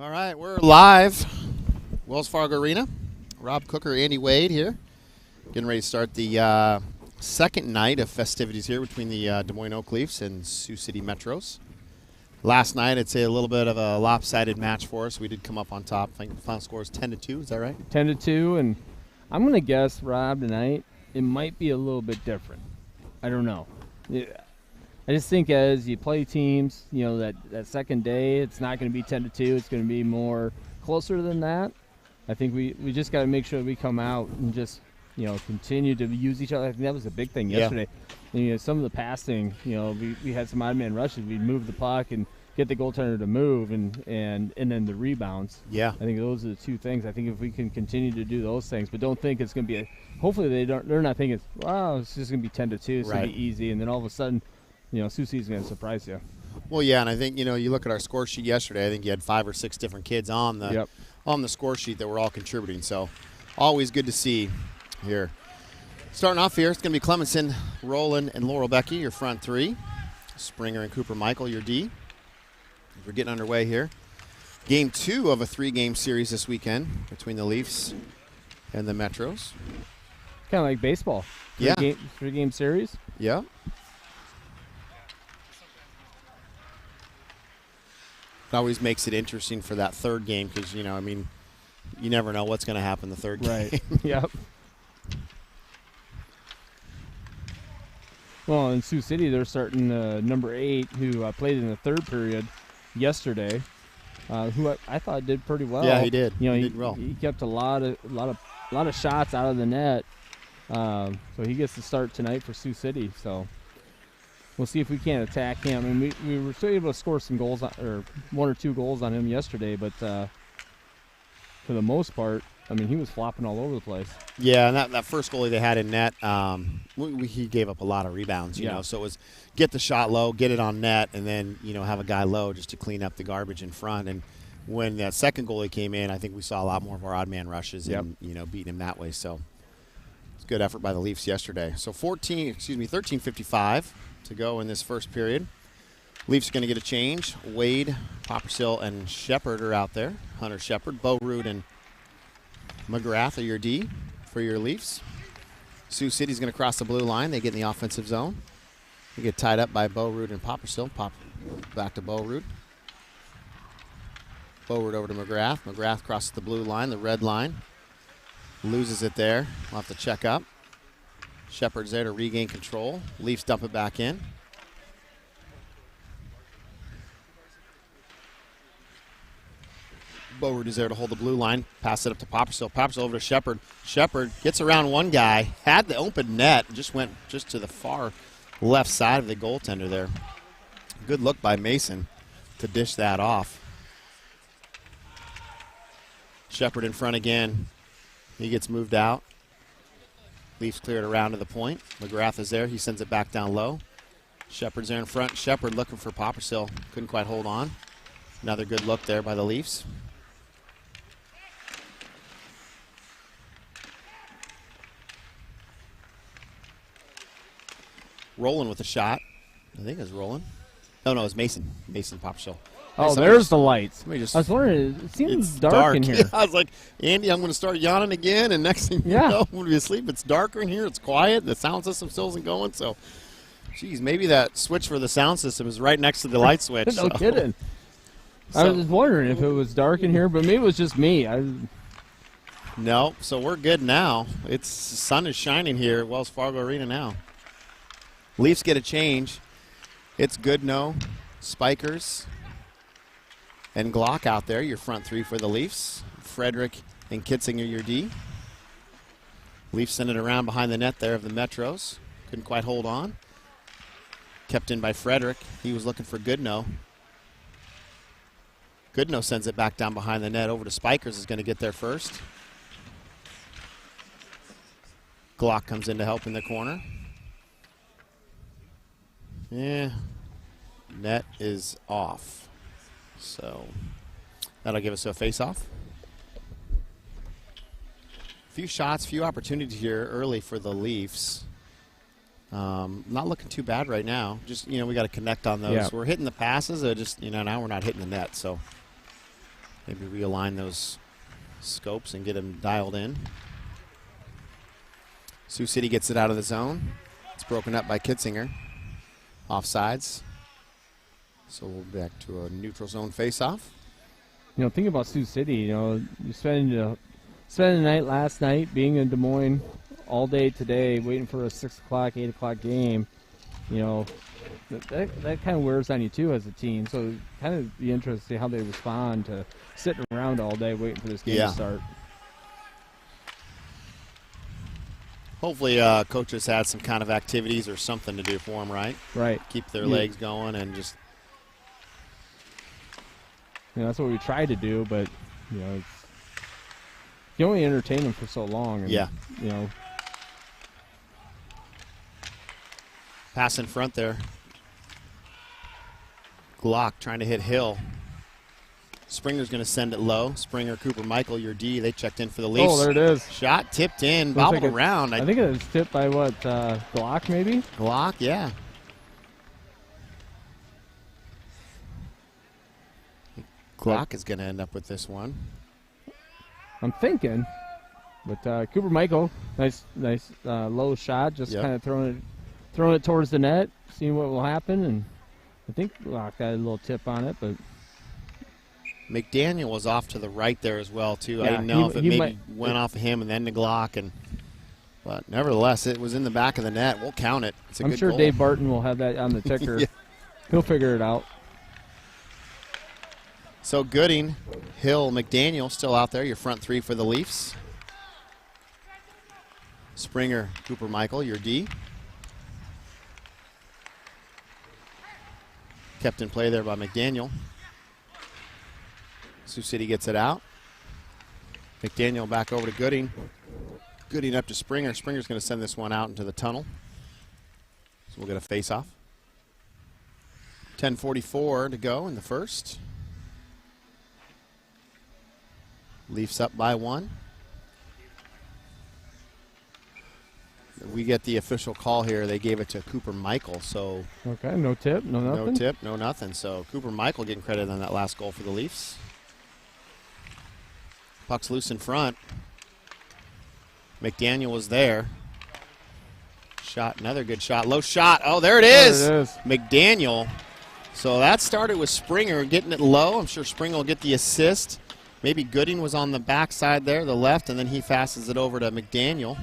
All right, we're live. Wells Fargo Arena. Rob Cooker, Andy Wade here. Getting ready to start the second night of festivities here between the Des Moines Oak Leafs and Sioux City Metros. Last night, I'd say a little bit of a lopsided match for us. We did come up on top. I think the final score is 10-2. Is that right? 10-2, and I'm going to guess, Rob, tonight it might be a little bit different. I don't know. Yeah. I just think as you play teams, you know, that second day, it's not going to be 10-2. It's going to be more closer than that. I think we just got to make sure we come out and just, you know, continue to use each other. I think that was a big thing yesterday. And, you know, some of the passing, you know, we had some odd man rushes. We'd move the puck and get the goaltender to move, and then the rebounds. Yeah. I think those are the two things. I think if we can continue to do those things, but don't think it's going to be hopefully they're not thinking, wow, it's just going to be 10-2. It's going to be easy, and then all of a sudden, you know, Sioux City's going to surprise you. Well, yeah, and I think, you know, you look at our score sheet yesterday, I think you had 5 or 6 different kids on the score sheet that were all contributing. So always good to see here. Starting off here, it's going to be Clemenson, Roland, and Laurel Becky, your front three. Springer and Cooper Michael, your D. We're getting underway here. Game 2 of a 3-game series this weekend between the Leafs and the Metros. Kind of like baseball. Three-game series. Yeah. It always makes it interesting for that third game because, you know, I mean, you never know what's going to happen the third game. Right. Yep. Well, in Sioux City, they're starting number 8, who played in the third period yesterday, who I thought did pretty well. Yeah, he did. You know, he did well. He kept a lot of shots out of the net, so he gets to start tonight for Sioux City. So we'll see if we can't attack him. And we were still able to score some goals, or 1 or 2 goals on him yesterday, but for the most part, I mean, he was flopping all over the place. Yeah, and that first goalie they had in net, he gave up a lot of rebounds, you know. So it was get the shot low, get it on net, and then, you know, have a guy low just to clean up the garbage in front. And when that second goalie came in, I think we saw a lot more of our odd man rushes and, you know, beating him that way. So it's a good effort by the Leafs yesterday. So 13:55 to go in this first period. Leafs are going to get a change. Wade, Poppersill, and Shepard are out there. Hunter Shepard, Bo Root, and McGrath are your D for your Leafs. Sioux City's going to cross the blue line. They get in the offensive zone. They get tied up by Bo Root and Poppersill. Pop back to Bo Root. Bo Root over to McGrath. McGrath crosses the blue line, the red line. Loses it there. We'll have to check up. Shepard's there to regain control. Leafs dump it back in. Boward is there to hold the blue line. Pass it up to Poppersill. Poppersill over to Shepard. Shepard gets around one guy. Had the open net. Just went just to the far left side of the goaltender there. Good look by Mason to dish that off. Shepard in front again. He gets moved out. Leafs clear it around to the point. McGrath is there. He sends it back down low. Shepard's there in front. Shepard looking for Poppersill. Couldn't quite hold on. Another good look there by the Leafs. Roland with a shot. I think it was Roland. No, it was Mason. Mason Poppersill. Oh, there's the lights. I was wondering, it seems dark in here. I was like, Andy, I'm going to start yawning again, and next thing you know, when we asleep, it's darker in here, it's quiet, the sound system still isn't going, so, geez, maybe that switch for the sound system is right next to the light switch. No kidding. I was just wondering if it was dark in here, but maybe it was just me. No, so we're good now. The sun is shining here at Wells Fargo Arena now. Leafs get a change. It's Goodnow, Spikers, and Glock out there, your front three for the Leafs. Frederick and Kitzinger, your D. Leafs send it around behind the net there of the Metros. Couldn't quite hold on. Kept in by Frederick. He was looking for Goodnow. Goodnow sends it back down behind the net over to Spikers, is going to get there first. Glock comes in to help in the corner. Yeah, net is off. So that'll give us a face-off. Few shots, few opportunities here early for the Leafs. Not looking too bad right now. Just, we got to connect on those. Yeah. We're hitting the passes. Just, now we're not hitting the net. So Maybe realign those scopes and get them dialed in. Sioux City gets it out of the zone. It's broken up by Kitzinger. Offsides. So we'll be back to a neutral zone face-off. You know, think about Sioux City. You know, you spend the night last night being in Des Moines all day today, waiting for a 6 o'clock, 8 o'clock game. You know, that kind of wears on you too as a team. So kind of be interested to see how they respond to sitting around all day waiting for this game to start. Hopefully, coaches had some kind of activities or something to do for them, right? Right. Keep their legs going and just. You know, that's what we tried to do, but you know, you only entertain them for so long. And, you know. Pass in front there. Glock trying to hit Hill. Springer's going to send it low. Springer, Cooper, Michael, your D. They checked in for the Leafs. Oh, there it is. Shot tipped in, bobbled around. I think it was tipped by what, Glock maybe? Glock, yeah. Glock is going to end up with this one. I'm thinking. But Cooper Michael, nice low shot, just kind of throwing it towards the net, seeing what will happen. And I think Glock got a little tip on it, but McDaniel was off to the right there as well, too. I didn't know if it maybe went off of him and then to Glock. But nevertheless, it was in the back of the net. We'll count it. It's a good sure goal. Dave Barton will have that on the ticker. He'll figure it out. So Gooding, Hill, McDaniel still out there. Your front three for the Leafs. Springer, Cooper, Michael, your D. Kept in play there by McDaniel. Sioux City gets it out. McDaniel back over to Gooding. Gooding up to Springer. Springer's going to send this one out into the tunnel. So we'll get a face-off. 10:44 to go in the first. Leafs up by 1. We get the official call here. They gave it to Cooper Michael, so okay, no tip, no nothing. No tip, no nothing. So Cooper Michael getting credit on that last goal for the Leafs. Puck's loose in front. McDaniel was there. Shot, another good shot. Low shot. Oh, there it is. There it is. McDaniel. So that started with Springer getting it low. I'm sure Springer will get the assist. Maybe Gooding was on the backside there, the left, and then he passes it over to McDaniel.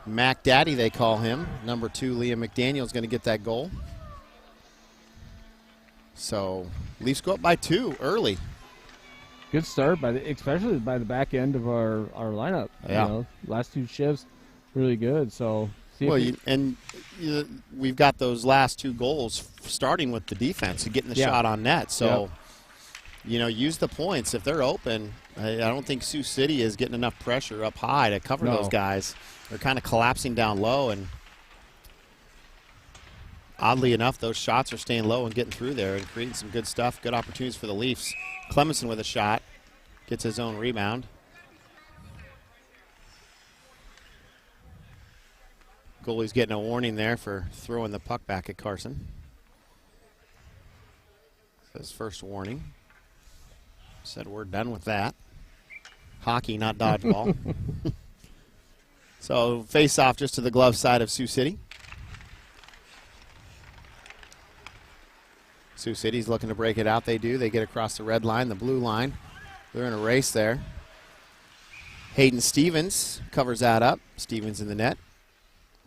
Mac Daddy, they call him. Number 2, Liam McDaniel, is going to get that goal. So Leafs go up by 2 early. Good start, especially by the back end of our lineup. Yeah. You know, last 2 shifts, really good. So we've got those last 2 goals starting with the defense and getting the shot on net. So, use the points. If they're open, I don't think Sioux City is getting enough pressure up high to cover those guys. They're kind of collapsing down low, and oddly enough, those shots are staying low and getting through there and creating some good stuff. Good opportunities for the Leafs. Clemenson with a shot. Gets his own rebound. Goalie's getting a warning there for throwing the puck back at Carson. His first warning. Said we're done with that. Hockey, not dodgeball. So face off just to the glove side of Sioux City. Sioux City's looking to break it out. They do. They get across the red line, the blue line. They're in a race there. Hayden Stevens covers that up. Stevens in the net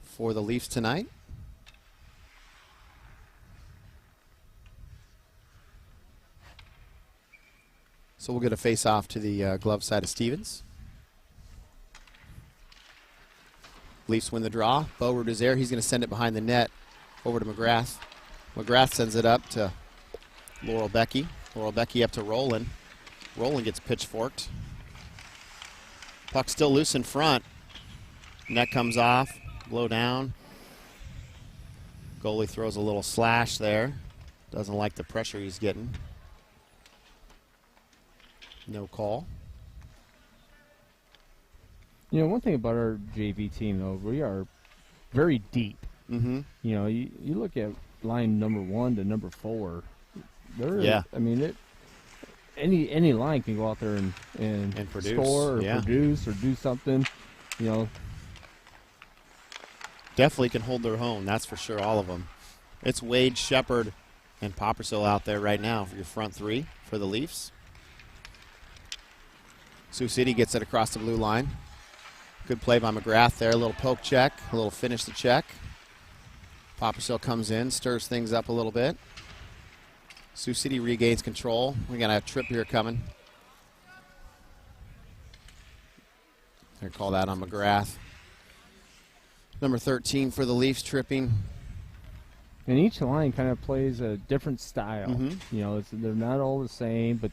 for the Leafs tonight. So we'll get a face-off to the glove side of Stevens. Leafs win the draw. Boward is there. He's going to send it behind the net over to McGrath. McGrath sends it up to Laurel Becky. Laurel Becky up to Roland. Roland gets pitchforked. Puck still loose in front. Net comes off. Blow down. Goalie throws a little slash there. Doesn't like the pressure he's getting. No call. You know, one thing about our JV team, though, we are very deep. Mm-hmm. You know, you look at line number 1 to number 4. I mean, any line can go out there And produce, score or yeah. produce or do something. You know, Definitely can hold their own, that's for sure, all of them. It's Wade, Shepard, and Poppersill out there right now for your front three for the Leafs. Sioux City gets it across the blue line. Good play by McGrath there. A little poke check, a little finish the check. Poppersill comes in, stirs things up a little bit. Sioux City regains control. We're going to have a trip here coming. They're going to call that on McGrath. Number 13 for the Leafs tripping. and each line kind of plays a different style. Mhm. You know, they're not all the same, but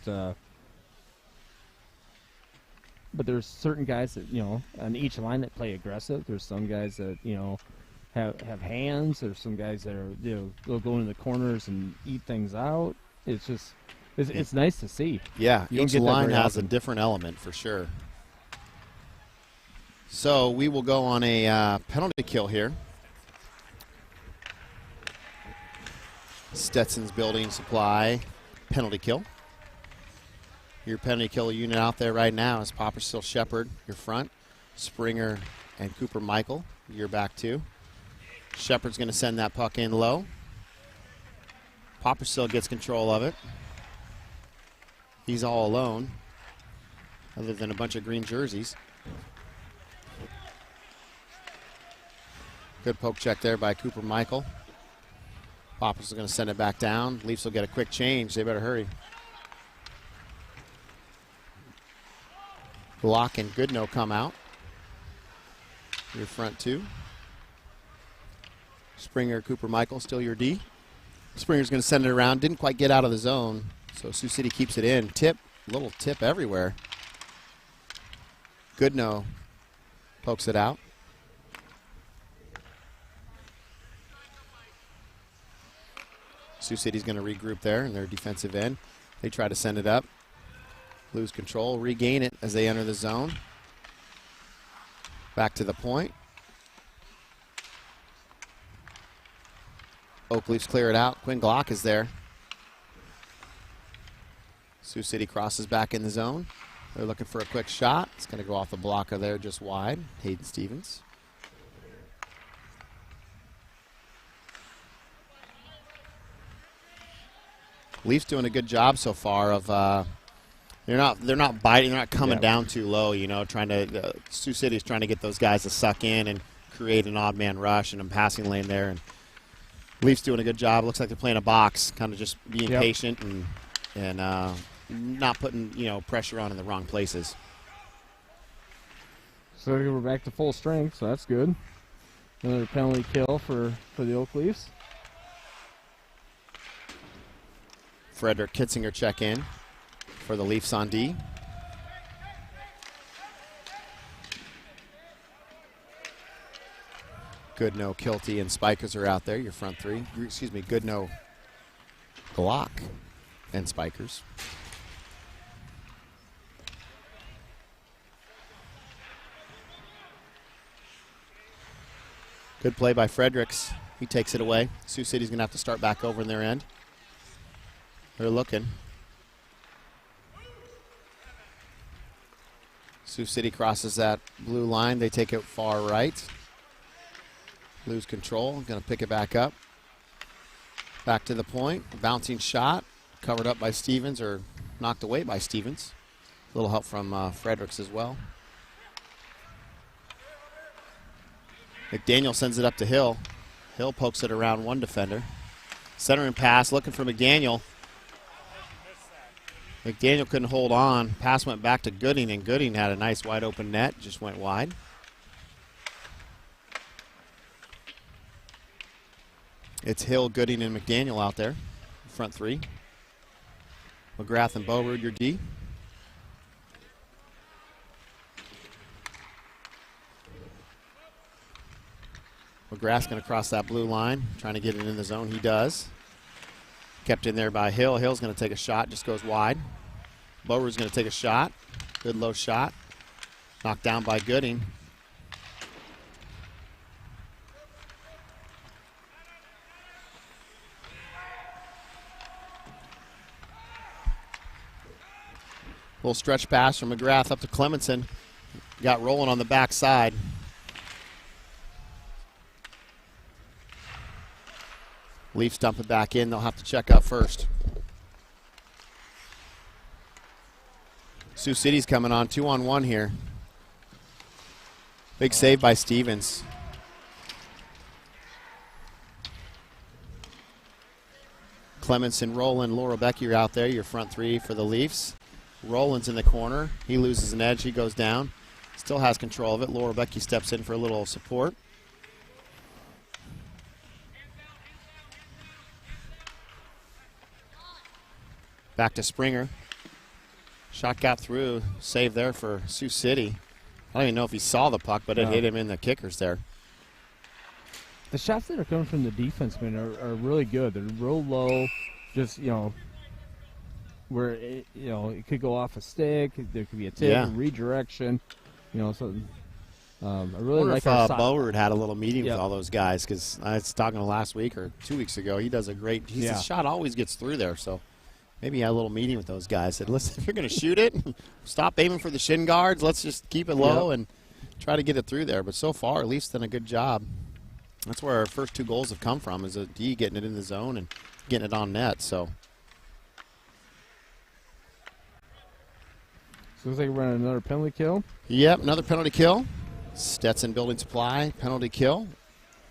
there's certain guys that, you know, on each line that play aggressive. There's some guys that, you know, have hands. There's some guys that are, you know, they'll go into the corners and eat things out. It's just, it's nice to see. Yeah, You don't each get that line very has a often. different element for sure. So we will go on a penalty kill here. Stetson's Building Supply penalty kill. Your penalty kill unit out there right now is Poppersill Shepard, your front. Springer and Cooper Michael, your back two. Shepard's going to send that puck in low. Poppersill gets control of it. He's all alone, other than a bunch of green jerseys. Good poke check there by Cooper Michael. Poppersill going to send it back down. Leafs will get a quick change. They better hurry. Block and Goodnow come out. Your front two. Springer, Cooper Michael, still your D. Springer's going to send it around. Didn't quite get out of the zone, so Sioux City keeps it in. Tip, little tip everywhere. Goodnow pokes it out. Sioux City's going to regroup there in their defensive end. They try to send it up. Lose control, regain it as they enter the zone. Back to the point. Oak Leafs clear it out. Quinn Glock is there. Sioux City crosses back in the zone. They're looking for a quick shot. It's going to go off the blocker there just wide. Hayden Stevens. Leafs doing a good job so far of they're not biting, they're not coming down too low, you know, trying to Sioux City's trying to get those guys to suck in and create an odd man rush and a passing lane there, and Leafs doing a good job. Looks like they're playing a box, kind of just being patient and not putting, you know, pressure on in the wrong places. So we're back to full strength, so that's good. Another penalty kill for the Oak Leafs. Frederick Kitzinger check in for the Leafs on D. Goodnow, Kilty, and Spikers are out there, your front three. Excuse me, Goodnow, Glock, and Spikers. Good play by Fredericks. He takes it away. Sioux City's going to have to start back over in their end. They're looking. Sioux City crosses that blue line. They take it far right. Lose control. Going to pick it back up. Back to the point. A bouncing shot. Covered up by Stevens, or knocked away by Stevens. A little help from Fredericks as well. McDaniel sends it up to Hill. Hill pokes it around one defender. Centering pass, looking for McDaniel. McDaniel couldn't hold on. Pass went back to Gooding, and Gooding had a nice wide open net. Just went wide. It's Hill, Gooding, and McDaniel out there. Front three. McGrath and Beaurude, your D. McGrath's going to cross that blue line, trying to get it in the zone. He does. Kept in there by Hill. Hill's going to take a shot, just goes wide. Beaurude's going to take a shot. Good low shot. Knocked down by Gooding. Little stretch pass from McGrath up to Clemenson. Got rolling on the backside. Leafs dump it back in. They'll have to check up first. Sioux City's coming on 2-on-1 here. Big save by Stevens. Clemenson, Rowland, Laura Becky are out there. Your front three for the Leafs. Rowland's in the corner. He loses an edge. He goes down. Still has control of it. Laura Becky steps in for a little support. Back to Springer. Shot got through. Save there for Sioux City. I don't even know if he saw the puck, but it hit him in the kickers there. The shots that are coming from the defensemen are really good. They're real low, just, where, it could go off a stick. There could be a tip, redirection, so I really like our Boward had a little meeting with all those guys, because I was talking to him last week or 2 weeks ago. He does a great, his shot always gets through there, so maybe he had a little meeting with those guys. Said, listen, if you're going to shoot it, stop aiming for the shin guards. Let's just keep it low and try to get it through there. But so far, Leafs done a good job. That's where our first 2 goals have come from, is a D getting it in the zone and getting it on net. So looks like we're running another penalty kill. Yep, another penalty kill. Stetson Building Supply penalty kill.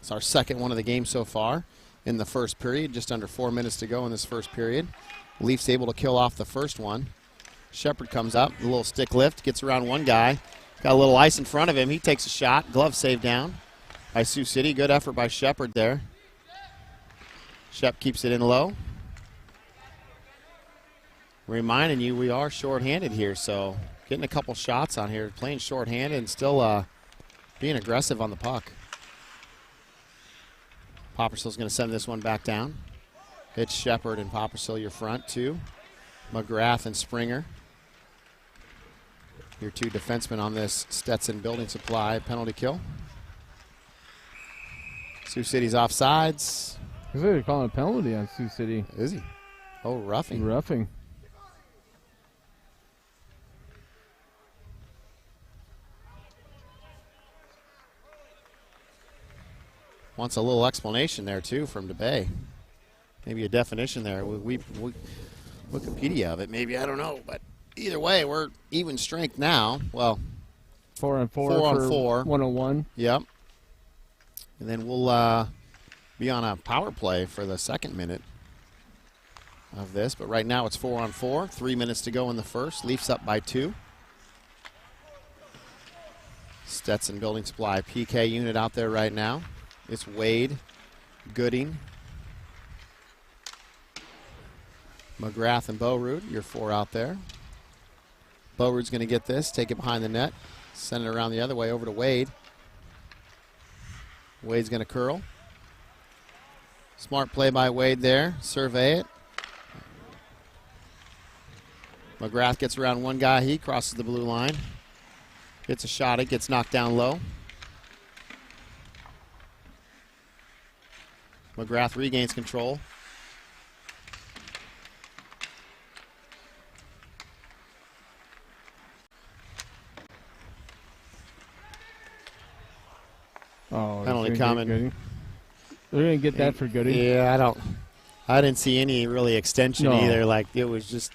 It's our second one of the game so far in the first period. Just under 4 minutes to go in this first period. Leafs able to kill off the first one. Shepard comes up, a little stick lift, gets around one guy. Got a little ice in front of him. He takes a shot. Glove save down by Sioux City. Good effort by Shepard there. Shep keeps it in low. Reminding you, we are shorthanded here, so getting a couple shots on here, playing shorthanded and still being aggressive on the puck. Popperstill's going to send this one back down. It's Shepard and Popperstill, your front two. McGrath and Springer. Your 2 defensemen on this Stetson Building Supply penalty kill. Sioux City's offsides. Looks like they're calling a penalty on Sioux City. Is he? Oh, roughing. Roughing. Wants a little explanation there, too, from DeBay. Maybe a definition there. We Wikipedia of it, maybe. I don't know. But either way, we're even strength now. Well, 4 on 4. 4 on 4. 101. Yep. And then we'll be on a power play for the second minute of this. But right now it's 4 on 4. 3 minutes to go in the first. Leafs up by 2. Stetson Building Supply PK unit out there right now. It's Wade, Gooding, McGrath, and Bowrood. Your 4 out there. Bowrood's going to get this, take it behind the net, send it around the other way over to Wade. Wade's going to curl. Smart play by Wade there. Survey it. McGrath gets around one guy. He crosses the blue line. Gets a shot. It gets knocked down low. McGrath regains control. Oh, penalty coming. They're going to get that for Gooding. Yeah, I didn't see any really extension either. Like, it was just.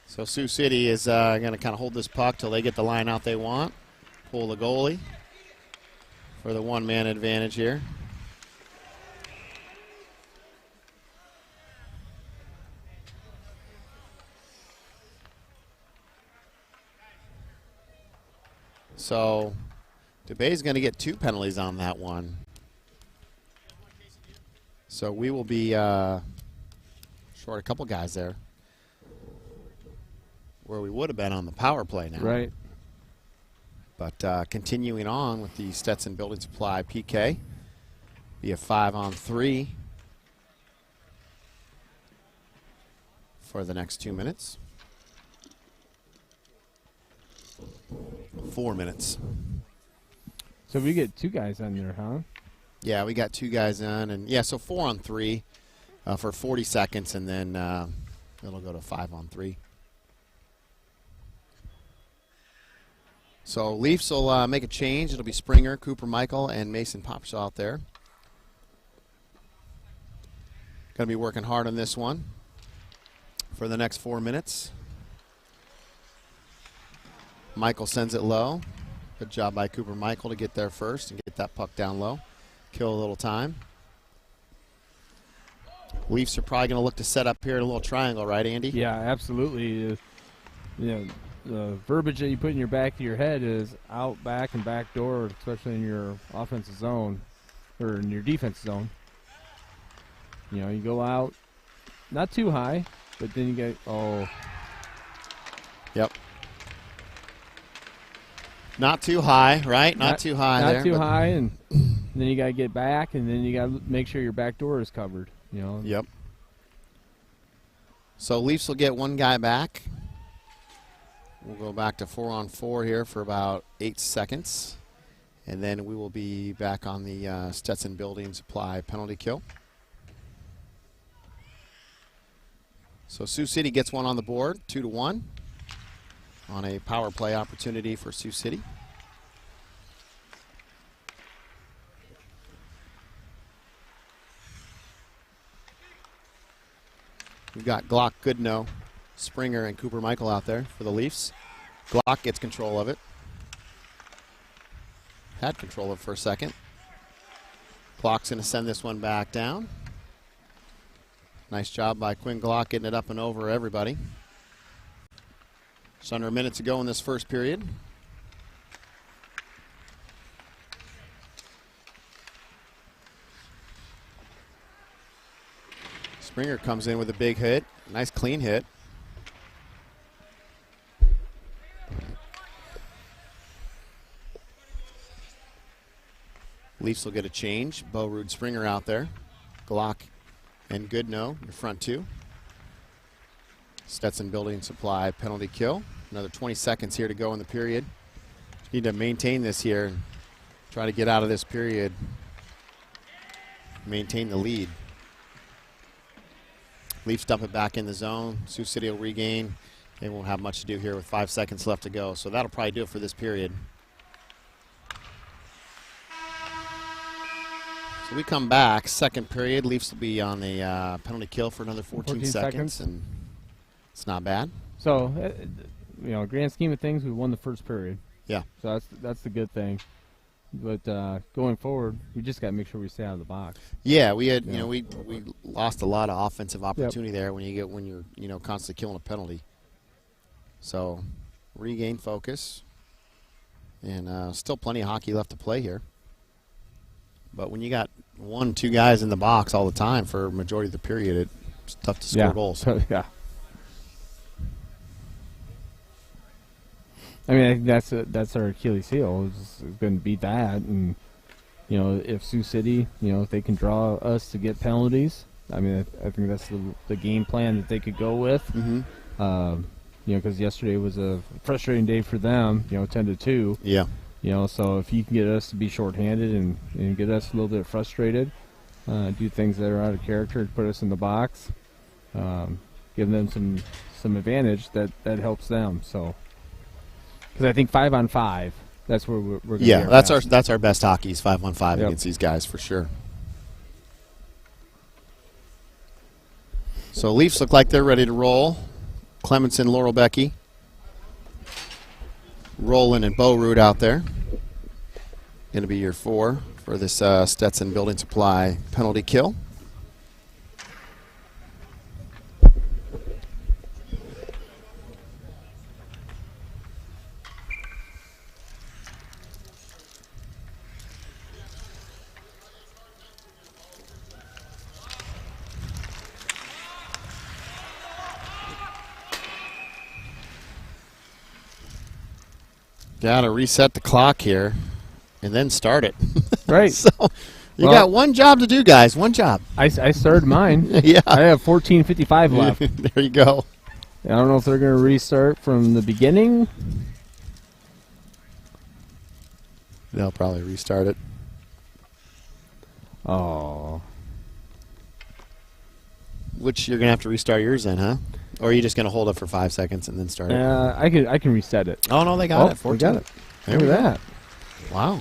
So Sioux City is going to kind of hold this puck till they get the line out they want. Pull the goalie for the one-man advantage here. So DeBay's going to get 2 penalties on that one. So we will be short a couple guys there, where we would have been on the power play now. Right. But continuing on with the Stetson Building Supply PK, be a 5-on-3 for the next 2 minutes. 4 minutes. So we get 2 guys on there, huh? Yeah, we got 2 guys on, and yeah, so 4-on-3. for 40 seconds, and then it'll go to 5-on-3. So Leafs will make a change. It'll be Springer, Cooper Michael, and Mason Popshaw out there. Going to be working hard on this one for the next 4 minutes. Michael sends it low. Good job by Cooper Michael to get there first and get that puck down low. Kill a little time. Leafs are probably going to look to set up here in a little triangle, right, Andy? Yeah, absolutely. The verbiage that you put in your back of your head is out, back, and back door, especially in your offensive zone or in your defense zone. You go out, not too high, but then you get, Yep. Not too high, right? Not too high there. Not too high, and then you got to get back, and then you got to make sure your back door is covered. Yep. So Leafs will get one guy back. We'll go back to 4-on-4 here for about 8 seconds. And then we will be back on the Stetson Building Supply penalty kill. So Sioux City gets one on the board, 2-1, on a power play opportunity for Sioux City. We've got Glock, Goodnow, Springer, and Cooper Michael out there for the Leafs. Glock gets control of it. Had control of it for a second. Glock's going to send this one back down. Nice job by Quinn Glock getting it up and over everybody. Just under a minute to go in this first period. Springer comes in with a big hit. Nice clean hit. Leafs will get a change. Bo Rude Springer out there. Glock and Goodnow, your front two. Stetson Building Supply penalty kill. Another 20 seconds here to go in the period. Need to maintain this here and try to get out of this period. Maintain the lead. Leafs dump it back in the zone. Sioux City will regain. They won't have much to do here with 5 seconds left to go. So that'll probably do it for this period. So we come back, second period. Leafs will be on the penalty kill for another 14 seconds, and it's not bad. So, grand scheme of things, we won the first period. Yeah. So that's the good thing. But going forward, we just got to make sure we stay out of the box. Yeah, we had, we lost a lot of offensive opportunity there when you're constantly killing a penalty. So, regain focus, and still plenty of hockey left to play here. But when you got 1-2 guys in the box all the time for a majority of the period, it's tough to score goals. Yeah. I mean, I think that's our Achilles heel. Is going to beat that, and if Sioux City, if they can draw us to get penalties, I mean, I think that's the game plan that they could go with. Mm-hmm. Because yesterday was a frustrating day for them. 10-2. Yeah. So if you can get us to be shorthanded and get us a little bit frustrated, do things that are out of character, put us in the box, give them some advantage, that helps them. So, because I think 5-on-5, that's where we're going to Yeah, that's our best hockey is 5-on-5 Yep. against these guys for sure. So Leafs look like they're ready to roll. Clemenson, Laurel Becky, Roland, and Bo Rude out there. Going to be your 4 for this Stetson Building Supply penalty kill. Got to reset the clock here and then start it. Right. So you got one job to do, guys. One job. I started mine. Yeah. I have 14:55 left. There you go. I don't know if they're going to restart from the beginning. They'll probably restart it. Oh. which you're going to have to restart yours then, huh? Or are you just going to hold it for 5 seconds and then start it? I can reset it. Oh, no, they got it. 14. We got it. There Look we at go. that. Wow.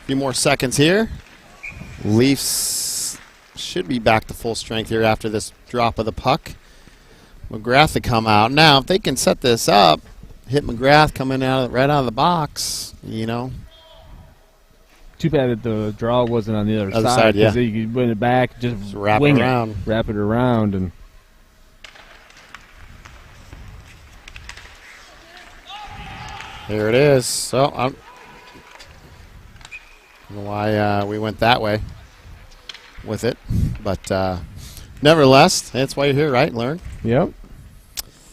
A few more seconds here. Leafs should be back to full strength here after this drop of the puck. McGrath to come out. Now, if they can set this up, hit McGrath coming right out of the box, you know. Too bad that the draw wasn't on the other Other side. side, yeah. Because you could win it back, just wrap it wing around. Wrap it around. And Here it is. So, I don't know why we went that way with it. But nevertheless, that's why you're here, right? Learn. yep.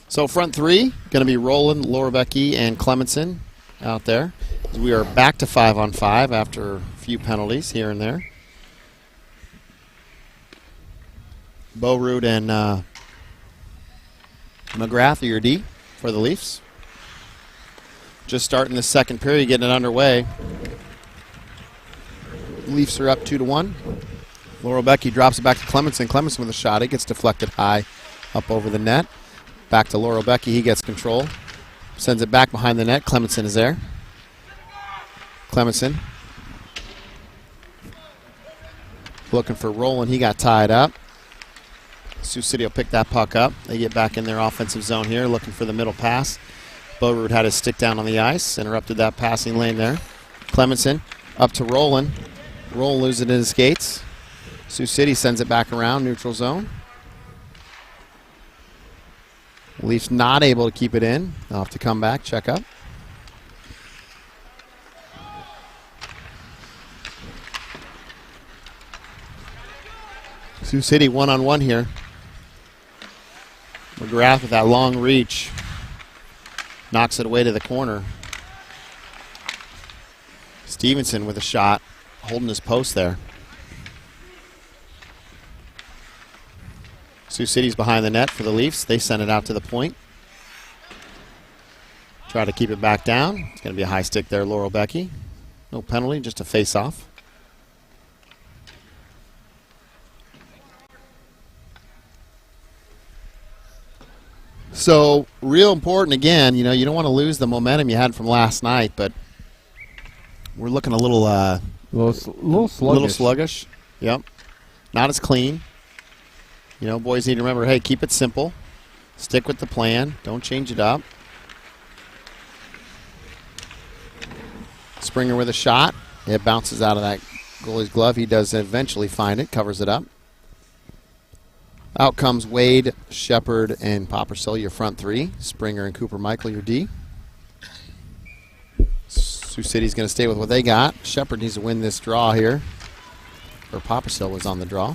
So front three, going to be Roland, Lorbecky, and Clemenson out there. We are back to 5-on-5 after a few penalties here and there. Beauroot and McGrath are your D for the Leafs. Just starting the second period, getting it underway. Leafs are up 2-1. Lorbecky drops it back to Clemenson. Clemenson with a shot. It gets deflected high up over the net. Back to Lorbecky. He gets control. Sends it back behind the net. Clemenson is there. Clemenson looking for Roland. He got tied up. Sioux City will pick that puck up. They get back in their offensive zone here, looking for the middle pass. Beauroot had his stick down on the ice, interrupted that passing lane there. Clemenson up to Roland. Roland loses it in his skates. Sioux City sends it back around, neutral zone. Leafs not able to keep it in. They'll have to come back, check up. Sioux City one-on-one here. McGrath with that long reach. Knocks it away to the corner. Stevenson with a shot, holding his post there. Sioux City's behind the net for the Leafs. They send it out to the point. Try to keep it back down. It's going to be a high stick there, Lorbecky. No penalty, just a face-off. So, real important again, you know, you don't want to lose the momentum you had from last night, but we're looking a little Little sluggish. little sluggish. Yep. Not as clean. You know, boys need to remember, hey, keep it simple. Stick with the plan. Don't change it up. Springer with a shot. It bounces out of that goalie's glove. He does eventually find it, covers it up. Out comes Wade, Shepard, and Poppersill, your front three. Springer and Cooper Michael, your D. Sioux City's going to stay with what they got. Shepard needs to win this draw here. Or Poppersill was on the draw.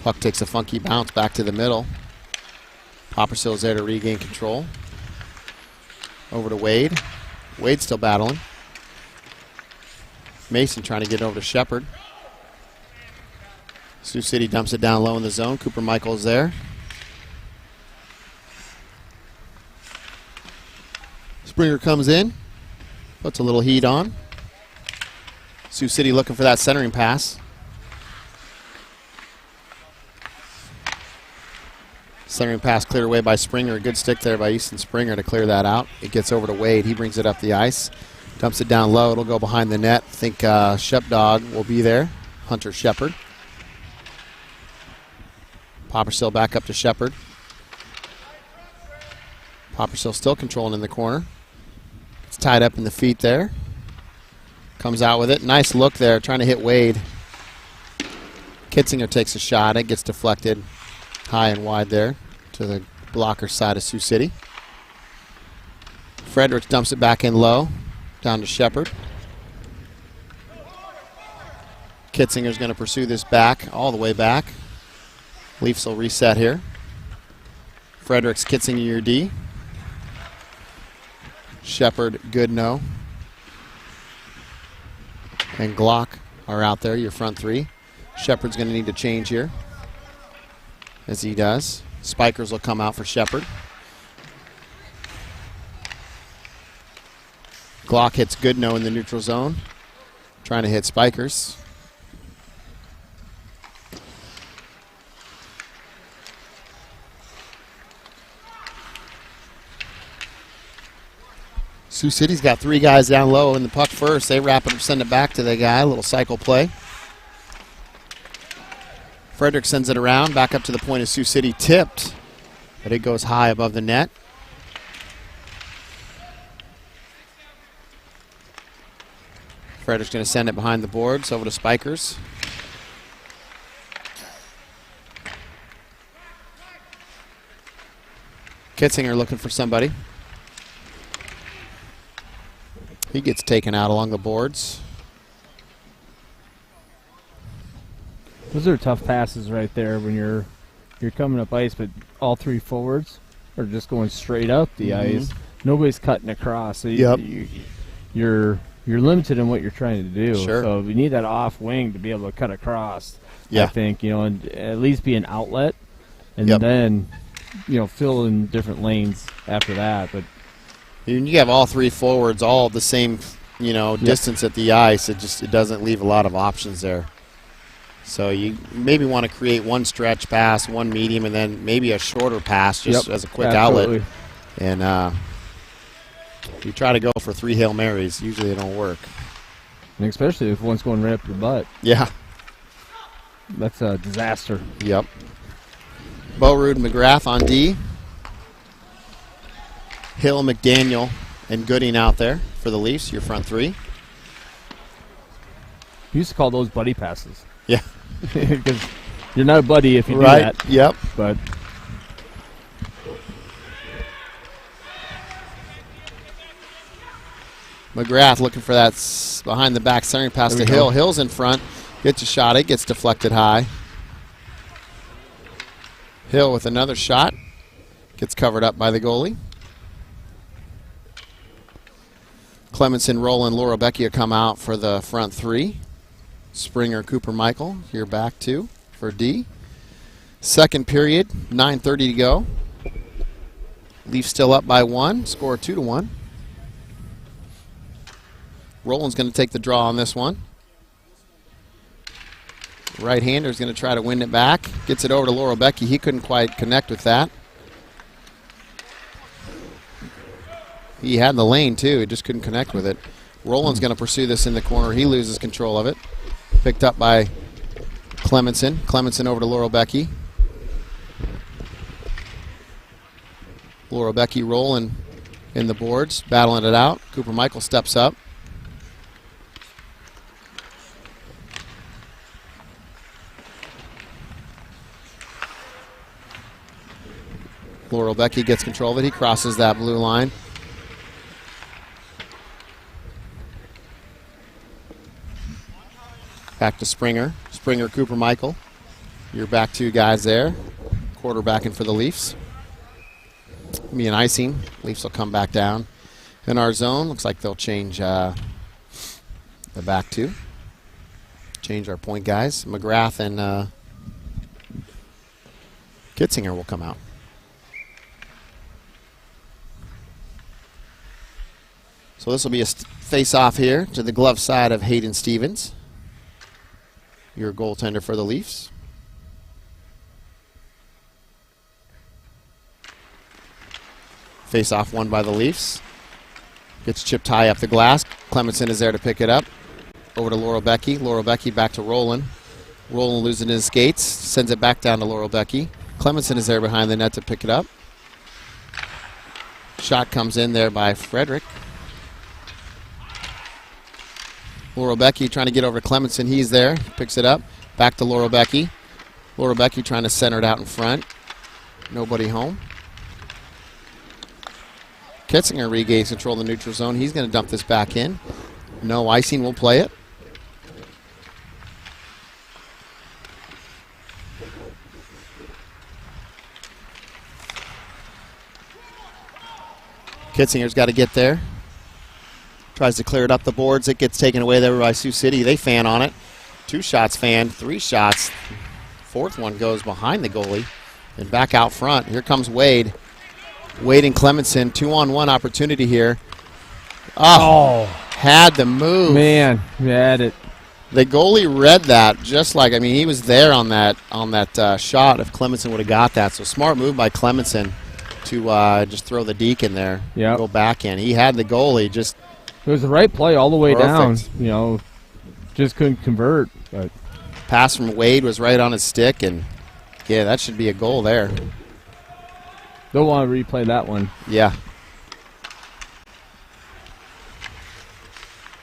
Puck takes a funky bounce back to the middle. Poppersill's there to regain control. Over to Wade. Wade's still battling. Mason trying to get over to Shepard. Sioux City dumps it down low in the zone. Cooper Michael's there. Springer comes in. Puts a little heat on. Sioux City looking for that centering pass. Centering pass cleared away by Springer. A good stick there by Easton Springer to clear that out. It gets over to Wade. He brings it up the ice. Dumps it down low. It'll go behind the net. I think Shepdog will be there. Hunter Shepard. Poppersill back up to Shepard. Poppersill still controlling in the corner. It's tied up in the feet there. Comes out with it. Nice look there, trying to hit Wade. Kitzinger takes a shot. It gets deflected high and wide there to the blocker side of Sioux City. Fredericks dumps it back in low, down to Shepard. Kitzinger's going to pursue this back, all the way back. Leafs will reset here. Fredericks, Kitzinger, your D. Shepard, Goodnow, and Glock are out there, your front three. Shepard's going to need to change here, as he does. Spikers will come out for Shepard. Glock hits Goodnow in the neutral zone. Trying to hit Spikers. Sioux City's got 3 guys down low in the puck first. They wrap it up, send it back to the guy. A little cycle play. Frederick sends it around, back up to the point of Sioux City. Tipped, but it goes high above the net. Frederick's going to send it behind the boards over to Spikers. Kitzinger looking for somebody. He gets taken out along the boards. Those are tough passes right there when you're coming up ice, but all 3 forwards are just going straight up the ice. Nobody's cutting across. So you're limited in what you're trying to do. Sure. So we need that off wing to be able to cut across. Yeah. I think, and at least be an outlet, and then fill in different lanes after that. But you have all 3 forwards all the same, distance at the ice. It doesn't leave a lot of options there. So you maybe want to create one stretch pass, one medium, and then maybe a shorter pass just as a quick outlet. And you try to go for 3 Hail Marys. Usually they don't work. And especially if one's going right up your butt. Yeah. That's a disaster. Yep. Beaurude, McGrath on D. Hill, McDaniel, and Gooding out there for the Leafs, your front 3. We used to call those buddy passes. Yeah. Because you're not a buddy if you do that. Yep. But McGrath looking for that behind the back centering pass to Hill. Hill's in front. Gets a shot. It gets deflected high. Hill with another shot. Gets covered up by the goalie. Clemenson, Roland, Laura Becchia come out for the front 3. Springer, Cooper, Michael, your back 2 for D. Second period, 9:30 to go. Leafs still up by 1, score 2-1. Roland's going to take the draw on this one. Right-hander is going to try to win it back. Gets it over to Laura Becchia. He couldn't quite connect with that. He had the lane, too. He just couldn't connect with it. Roland's going to pursue this in the corner. He loses control of it. Picked up by Clemenson. Clemenson over to Laura Becchia. Laura Becchia rolling in the boards, battling it out. Cooper Michael steps up. Laura Becchia gets control of it. He crosses that blue line. Back to Springer. Springer, Cooper, Michael. Your back 2 guys there. Quarterbacking for the Leafs. Be an icing. Leafs will come back down. In our zone, looks like they'll change the back 2. Change our point guys. McGrath and Kitzinger will come out. So this will be a face-off here to the glove side of Hayden Stevens, your goaltender for the Leafs. Face-off won by the Leafs. Gets chipped high up the glass. Clemenson is there to pick it up. Over to Laura Becchia. Laura Becchia back to Roland. Roland losing his skates. Sends it back down to Laura Becchia. Clemenson is there behind the net to pick it up. Shot comes in there by Frederick. Laura Becchia trying to get over to Clemenson. He's there. Picks it up. Back to Laura Becchia. Laura Becchia trying to center it out in front. Nobody home. Kitzinger regains control of the neutral zone. He's going to dump this back in. No icing. We'll play it. Kitzinger's got to get there. Tries to clear it up the boards. It gets taken away there by Sioux City. They fan on it. 2 shots fanned, 3 shots. 4th one goes behind the goalie and back out front. Here comes Wade. Wade and Clemenson, 2-on-1 opportunity here. Oh, had the move. Man, you had it. The goalie read that just like, I mean, he was there on that shot if Clemenson would have got that. So smart move by Clemenson to just throw the deke in there. Yep. Go back in. He had the goalie just. It was the right play all the way Perfect. down. Just couldn't convert. But Pass from Wade was right on his stick, and yeah, that should be a goal there. Don't want to replay that one. Yeah.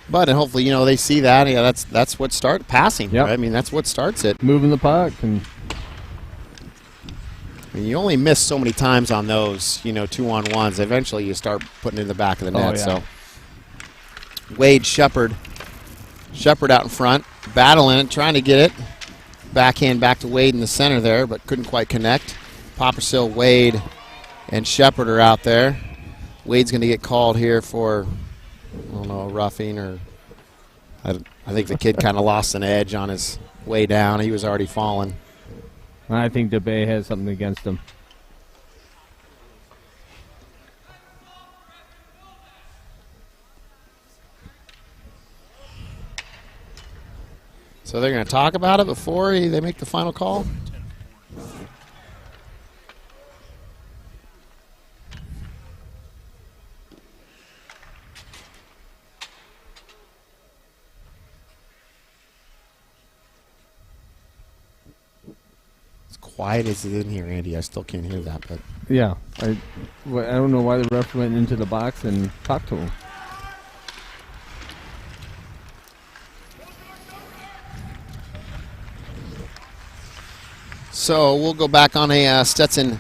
But and hopefully, they see that. Yeah, that's what start passing. Yep. Right? I mean, that's what starts it. Moving the puck. And I mean, you only miss so many times on those, 2-on-1s. Eventually, you start putting it in the back of the net. yeah. So Wade, Shepard out in front, battling it, trying to get it. Backhand back to Wade in the center there, but couldn't quite connect. Poppersill, Wade, and Shepard are out there. Wade's going to get called here for, I don't know, roughing or I think the kid kind of lost an edge on his way down. He was already falling. I think DeBay has something against him. So they're going to talk about it before they make the final call? As quiet as it is in here, Andy, I still can't hear that. But Yeah. I don't know why the ref went into the box and talked to him. So we'll go back on a Stetson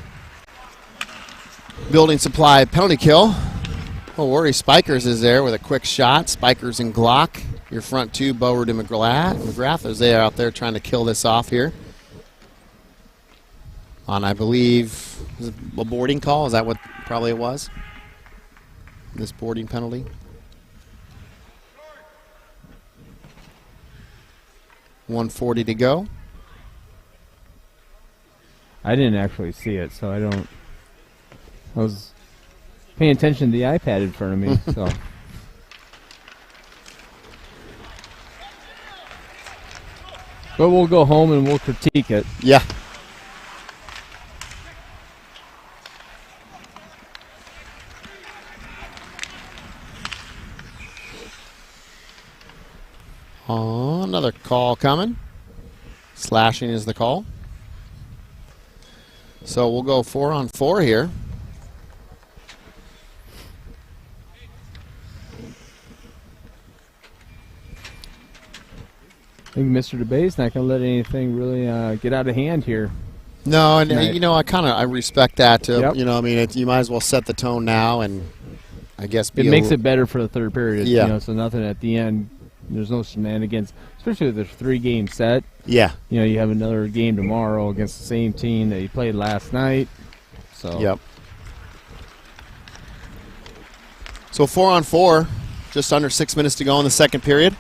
Building Supply penalty kill. Oh, worry, Spikers is there with a quick shot. Spikers and Glock. Your front two, Boward and McGrath, as they are out there trying to kill this off here. On, I believe, is it a boarding call? Is that what probably it was? This boarding penalty? .140 to go. I didn't actually see it, so I was paying attention to the iPad in front of me. So but we'll go home and we'll critique it. Yeah. Oh, another call coming. Slashing is the call. So we'll go 4-on-4 here. I think Mr. DeBay's not going to let anything really get out of hand here. No, and Right. I respect that too. Yep. You might as well set the tone now, and I guess It makes it better for the third period. Yeah. So nothing at the end. There's no shenanigans, especially with the 3-game set. Yeah. You have another game tomorrow against the same team that you played last night. So Yep. So 4-on-4, just under 6 minutes to go in the second period.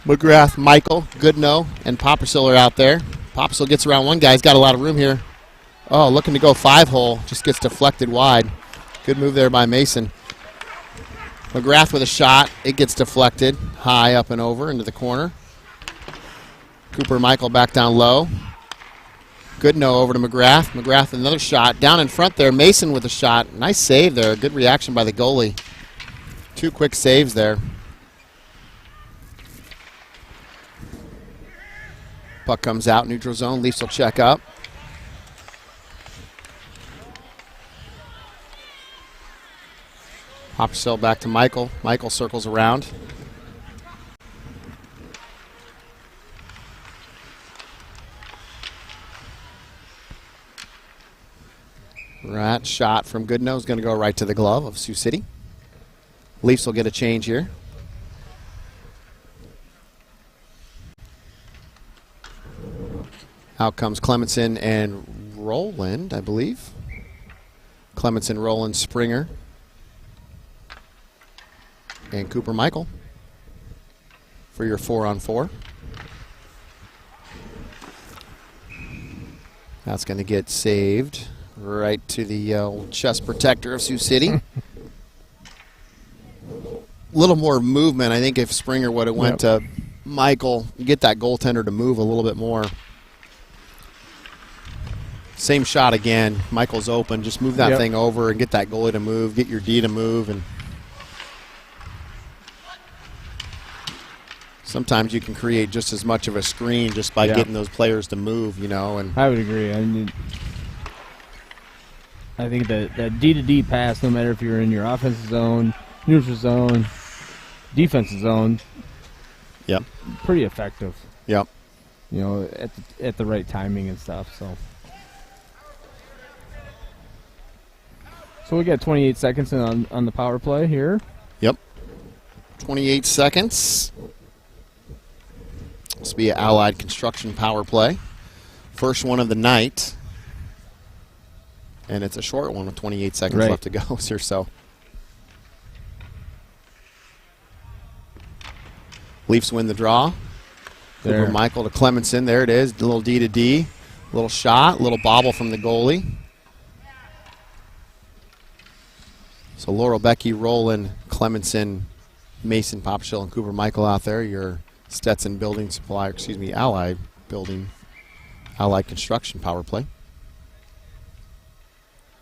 McGrath, Michael, Goodnow, and Poppersill are out there. Poppersill gets around one guy. He's got a lot of room here. Oh, looking to go 5-hole. Just gets deflected wide. Good move there by Mason. McGrath with a shot. It gets deflected high up and over into the corner. Cooper Michael back down low. Goodnow over to McGrath. McGrath with another shot. Down in front there, Mason with a shot. Nice save there. Good reaction by the goalie. 2 quick saves there. Puck comes out, neutral zone. Leafs will check up. Poppersill back to Michael. Michael circles around. Right, shot from Goodnow is going to go right to the glove of Sioux City. Leafs will get a change here. Out comes Clemenson and Roland, I believe. Clemenson, Roland, Springer, and Cooper Michael for your 4-on-4. That's going to get saved right to the old chest protector of Sioux City. little more movement. I think if Springer would have went to Michael, get that goaltender to move a little bit more. Same shot again. Michael's open. Just move that thing over and get that goalie to move. Get your D to move. And sometimes you can create just as much of a screen just by getting those players to move, And I would agree. I think that D to D pass, no matter if you're in your offensive zone, neutral zone, defensive zone, pretty effective. Yep. At the right timing and stuff. So we got 28 seconds on the power play here. Yep. 28 seconds. This will be an Allied Construction power play. First one of the night. And it's a short one with 28 seconds left to go or so. Leafs win the draw. Over Michael to Clemenson. There it is. A little D to D. Little shot. Little bobble from the goalie. So Laurel Becky, Roland, Clemenson, Mason, Popshill, and Cooper Michael out there. Your Stetson Building Supplier, Allied Construction power play.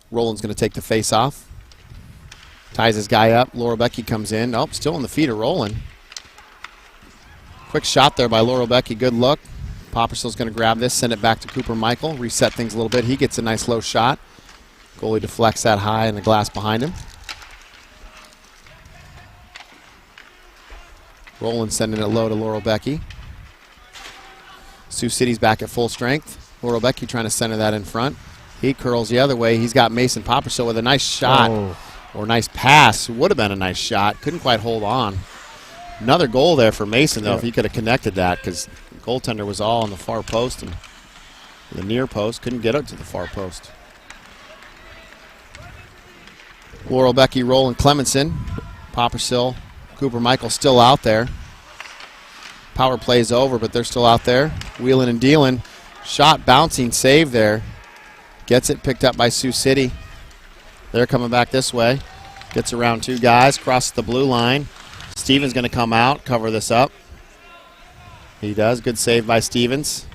Roland's going to take the face off. Ties his guy up. Laurel Becky comes in. Oh, still on the feet of Roland. Quick shot there by Laurel Becky. Good look. Popperstill's going to grab this, send it back to Cooper Michael, reset things a little bit. He gets a nice low shot. Goalie deflects that high in the glass behind him. Roland sending it low to Laurel Becky. Sioux City's back at full strength. Laurel Becky trying to center that in front. He curls the other way. He's got Mason Popperstill with a nice shot or nice pass. Would have been a nice shot. Couldn't quite hold on. Another goal there for Mason, though, if he could have connected that, because the goaltender was all on the far post and the near post. Couldn't get up to the far post. Laurel Becky, Roland, Clemenson, Popperstill, Cooper Michael still out there. Power play's over, but they're still out there. Wheeling and dealing. Shot bouncing, save there. Gets it, picked up by Sioux City. They're coming back this way. Gets around two guys, crosses the blue line. Stevens going to come out, cover this up. He does. Good save by Stevens.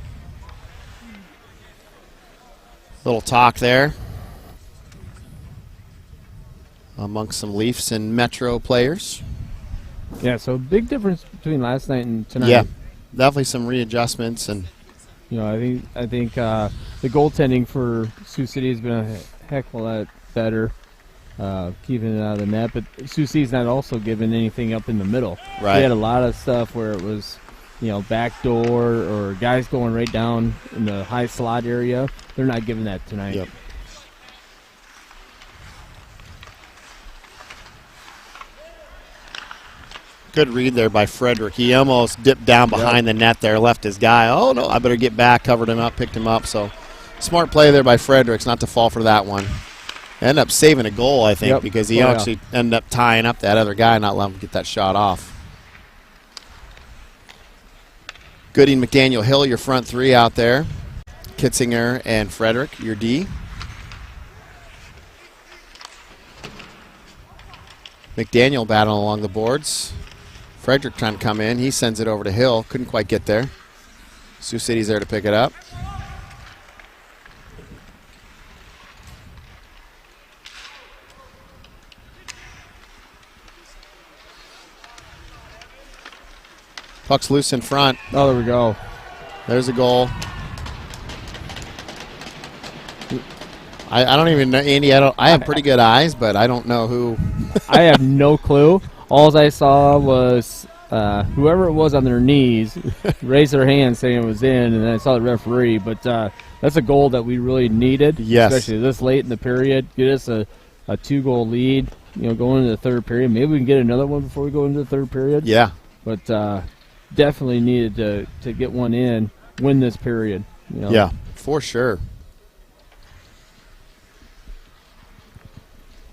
Little talk there amongst some Leafs and Metro players. Yeah, so big difference between last night and tonight. Yeah, definitely some readjustments, and I think the goaltending for Sioux City has been a heck of a lot better, keeping it out of the net. But Sioux City's not also giving anything up in the middle. Right. They had a lot of stuff where it was, backdoor or guys going right down in the high slot area. They're not giving that tonight. Yep. Good read there by Frederick. He almost dipped down behind the net there, left his guy. Oh, no, I better get back, covered him up, picked him up. So smart play there by Fredericks not to fall for that one. Ended up saving a goal, I think, because he actually ended up tying up that other guy, not letting him get that shot off. Gooding, McDaniel, Hill, your front three out there. Kitzinger and Frederick, your D. McDaniel battling along the boards. Frederick trying to come in. He sends it over to Hill. Couldn't quite get there. Sioux City's there to pick it up. Puck's loose in front. Oh, there we go. There's a goal. I don't even know, Andy. I have pretty good eyes, but I don't know who. I have no clue. All I saw was whoever it was on their knees raise their hand saying it was in, and then I saw the referee. But that's a goal that we really needed, especially this late in the period. Get us a 2-goal lead, going into the third period. Maybe we can get another one before we go into the third period. Yeah. But definitely needed to get one in, win this period. Yeah, for sure.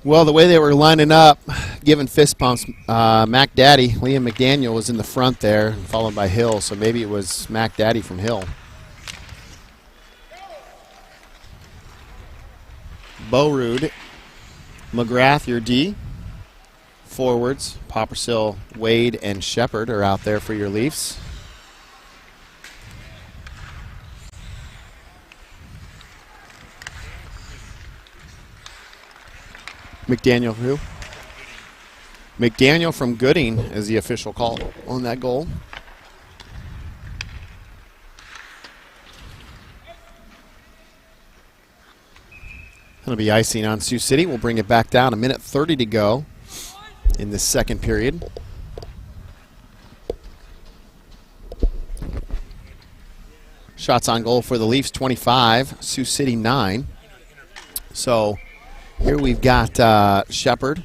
Well, the way they were lining up, giving fist pumps, Mac Daddy, Liam McDaniel was in the front there, followed by Hill, so maybe it was Mac Daddy from Hill. Beaurude, McGrath, your D. forwards. Poppersill, Wade, and Shepard are out there for your Leafs. McDaniel who? McDaniel from Gooding is the official call on that goal. That'll be icing on Sioux City. We'll bring it back down. 1:30 to go in the second period. Shots on goal for the Leafs, 25. Sioux City, 9. So here we've got Shepard,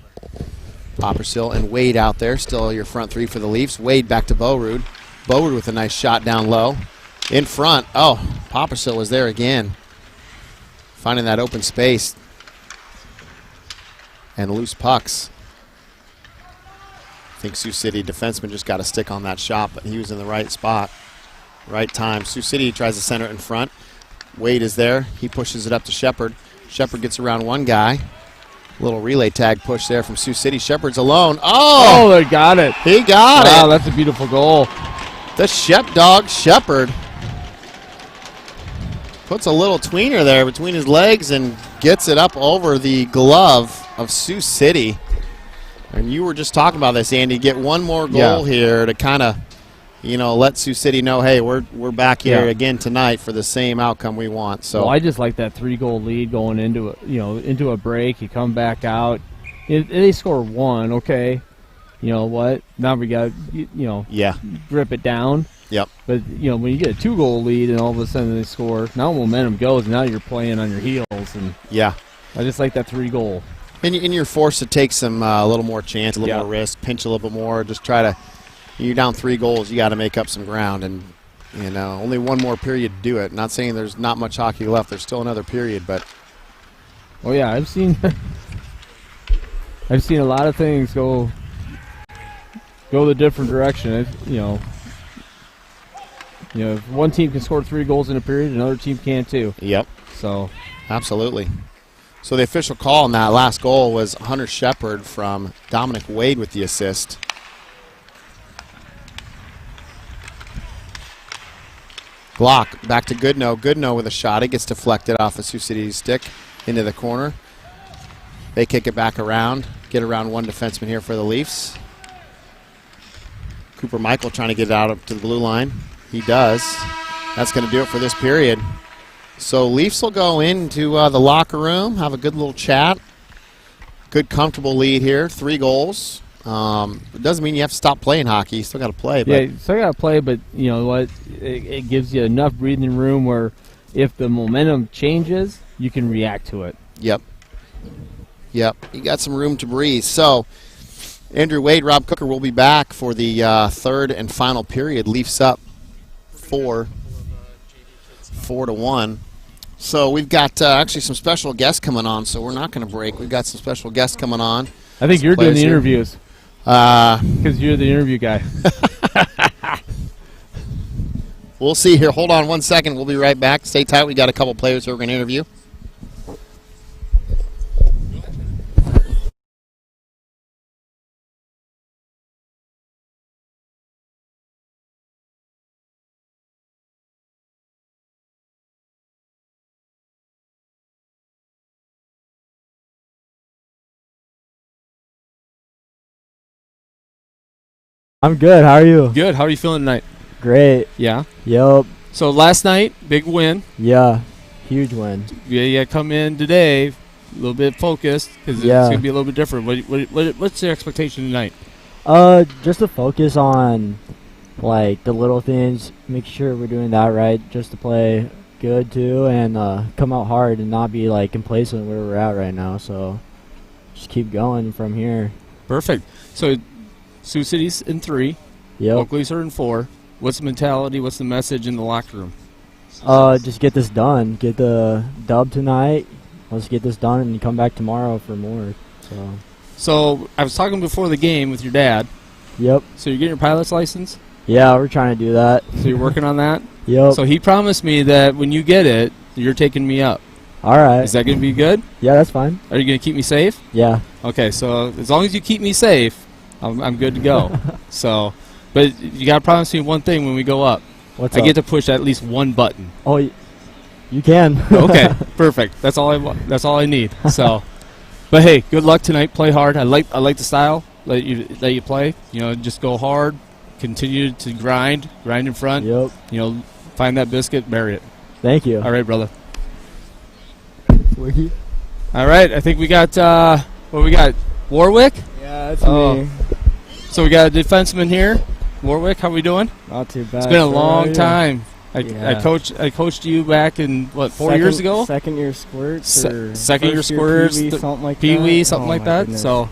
Poppersill, and Wade out there. Still your front three for the Leafs. Wade back to Beaurude. Beaurude with a nice shot down low. In front. Oh, Poppersill is there again. Finding that open space. And loose pucks. I think Sioux City defenseman just got a stick on that shot, but he was in the right spot, right time. Sioux City tries to center it in front. Wade is there. He pushes it up to Shepard. Shepard gets around one guy. Little relay tag push there from Sioux City. Shepard's alone. Oh! They got it. He got it. Wow, that's a beautiful goal. The Shep Dog Shepard puts a little tweener there between his legs and gets it up over the glove of Sioux City. And you were just talking about this, Andy. Get one more goal here to kind of, let Sioux City know, hey, we're back here again tonight for the same outcome we want. So well, I just like that 3-goal lead going into into a break. You come back out. They score one, okay. You know what? Now we got grip it down. Yep. But when you get a 2-goal lead and all of a sudden they score, now momentum goes. And now you're playing on your heels, and I just like that 3-goal. And you're forced to take some a little more chance, a little more risk, pinch a little bit more, just try to. You're down 3 goals, you got to make up some ground, and only one more period to do it. Not saying there's not much hockey left. There's still another period, but. Oh yeah, I've seen a lot of things go the different direction. If one team can score 3 goals in a period, another team can too. Yep. So. Absolutely. So the official call on that last goal was Hunter Shepard from Dominic Wade with the assist. Glock back to Goodnow. Goodnow with a shot. It gets deflected off of Sioux City's stick into the corner. They kick it back around. Get around one defenseman here for the Leafs. Cooper Michael trying to get it out up to the blue line. He does. That's going to do it for this period. So Leafs will go into the locker room, have a good little chat. Good, comfortable lead here, 3 goals. It doesn't mean you have to stop playing hockey. You still got to play. But yeah, you still got to play, but you know what? It gives you enough breathing room where if the momentum changes, you can react to it. Yep. You got some room to breathe. So Andrew Wade, Rob Cooker will be back for the third and final period. Leafs up 4-1. So we've got actually some special guests coming on, so we're not going to break. We've got some special guests coming on. I think you're doing the interviews. Because you're the interview guy. We'll see here. Hold on one second. We'll be right back. Stay tight. We got a couple players who we're going to interview. I'm good. How are you? Good. How are you feeling tonight? Great. Yeah? Yup. So last night, big win. Yeah. Huge win. Yeah, come in today a little bit focused because it's going to be a little bit different. What's your expectation tonight? Just to focus on, like, the little things, make sure we're doing that right, just to play good, too, and come out hard and not be, like, complacent where we're at right now. So just keep going from here. Perfect. So Sioux City's in 3. Yep. Oakley's are in 4. What's the mentality? What's the message in the locker room? Just get this done. Get the dub tonight. Let's get this done and come back tomorrow for more. So I was talking before the game with your dad. Yep. So you're getting your pilot's license? Yeah, we're trying to do that. So you're working on that? Yep. So he promised me that when you get it, you're taking me up. All right. Is that going to be good? Yeah, that's fine. Are you going to keep me safe? Yeah. Okay, so as long as you keep me safe, I'm good to go. So, but you gotta promise me one thing when we go up. What's I up? get to push at least one button. Oh, you can. Okay, perfect. That's all I want. That's all I need. So, but hey, good luck tonight. Play hard. I like the style that you play. You know, just go hard. Continue to grind in front. Yep. You know, find that biscuit, bury it. Thank you. All right, brother. Wiki? All right, I think we got what we got. Warwick. Yeah, that's me. So we got a defenseman here. Warwick, how we doing? Not too bad. It's been a long Yeah. time. I Yeah. coached you back in what 4 years ago. Second year squirts. Or Second year first squirts, Pee-wee, something like Pee-wee, that. something Oh like my that. goodness. So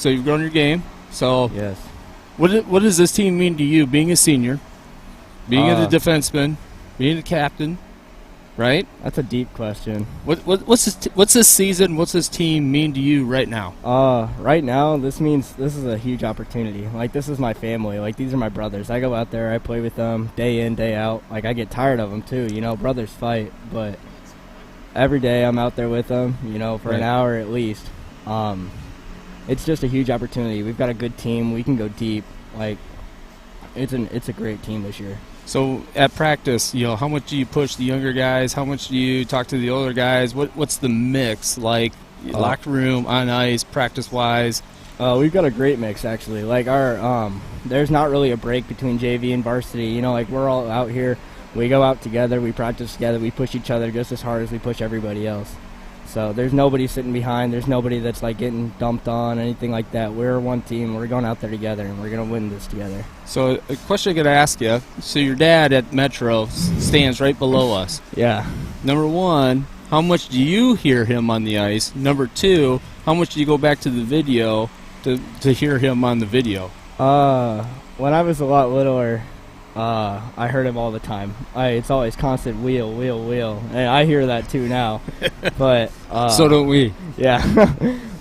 you've grown your game. So Yes. what does this team mean to you? Being a senior, being a Uh, defenseman, being a captain, right? That's a deep question. What's this season? What's this team mean to you right now? Right now, this is a huge opportunity. Like, this is my family. Like, these are my brothers. I go out there, I play with them day in, day out. Like, I get tired of them too. You know, brothers fight, but every day I'm out there with them. You know, for Right. an hour at least. It's just a huge opportunity. We've got a good team. We can go deep. Like, it's a great team this year. So at practice, you know, how much do you push the younger guys? How much do you talk to the older guys? What's the mix like? Locker room, on ice, practice wise. We've got a great mix actually. Like our there's not really a break between JV and varsity. You know, like we're all out here. We go out together. We practice together. We push each other just as hard as we push everybody else. So there's nobody sitting behind. There's nobody that's like getting dumped on, anything like that. We're one team. We're going out there together, and we're going to win this together. So a question I got to ask you. So your dad at Metro stands right below us. Yeah. Number one, how much do you hear him on the ice? Number two, how much do you go back to the video to hear him on the video? When I was a lot littler, I heard him all the time. It's always constant wheel, wheel, wheel, and I hear that too now. But So don't we. yeah.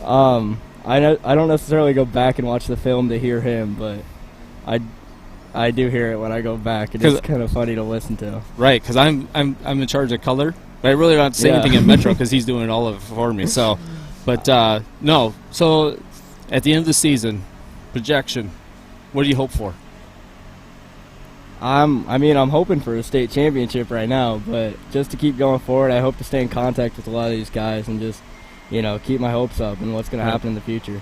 I don't necessarily go back and watch the film to hear him, but I do hear it when I go back. It's kind of funny to listen to. Right, because I'm in charge of color. But I really don't say Yeah. anything in Metro because he's doing all of it for me. So, but no. So at the end of the season, projection. What do you hope for? I'm hoping for a state championship right now, but just to keep going forward, I hope to stay in contact with a lot of these guys and just, you know, keep my hopes up and what's going to happen in the future.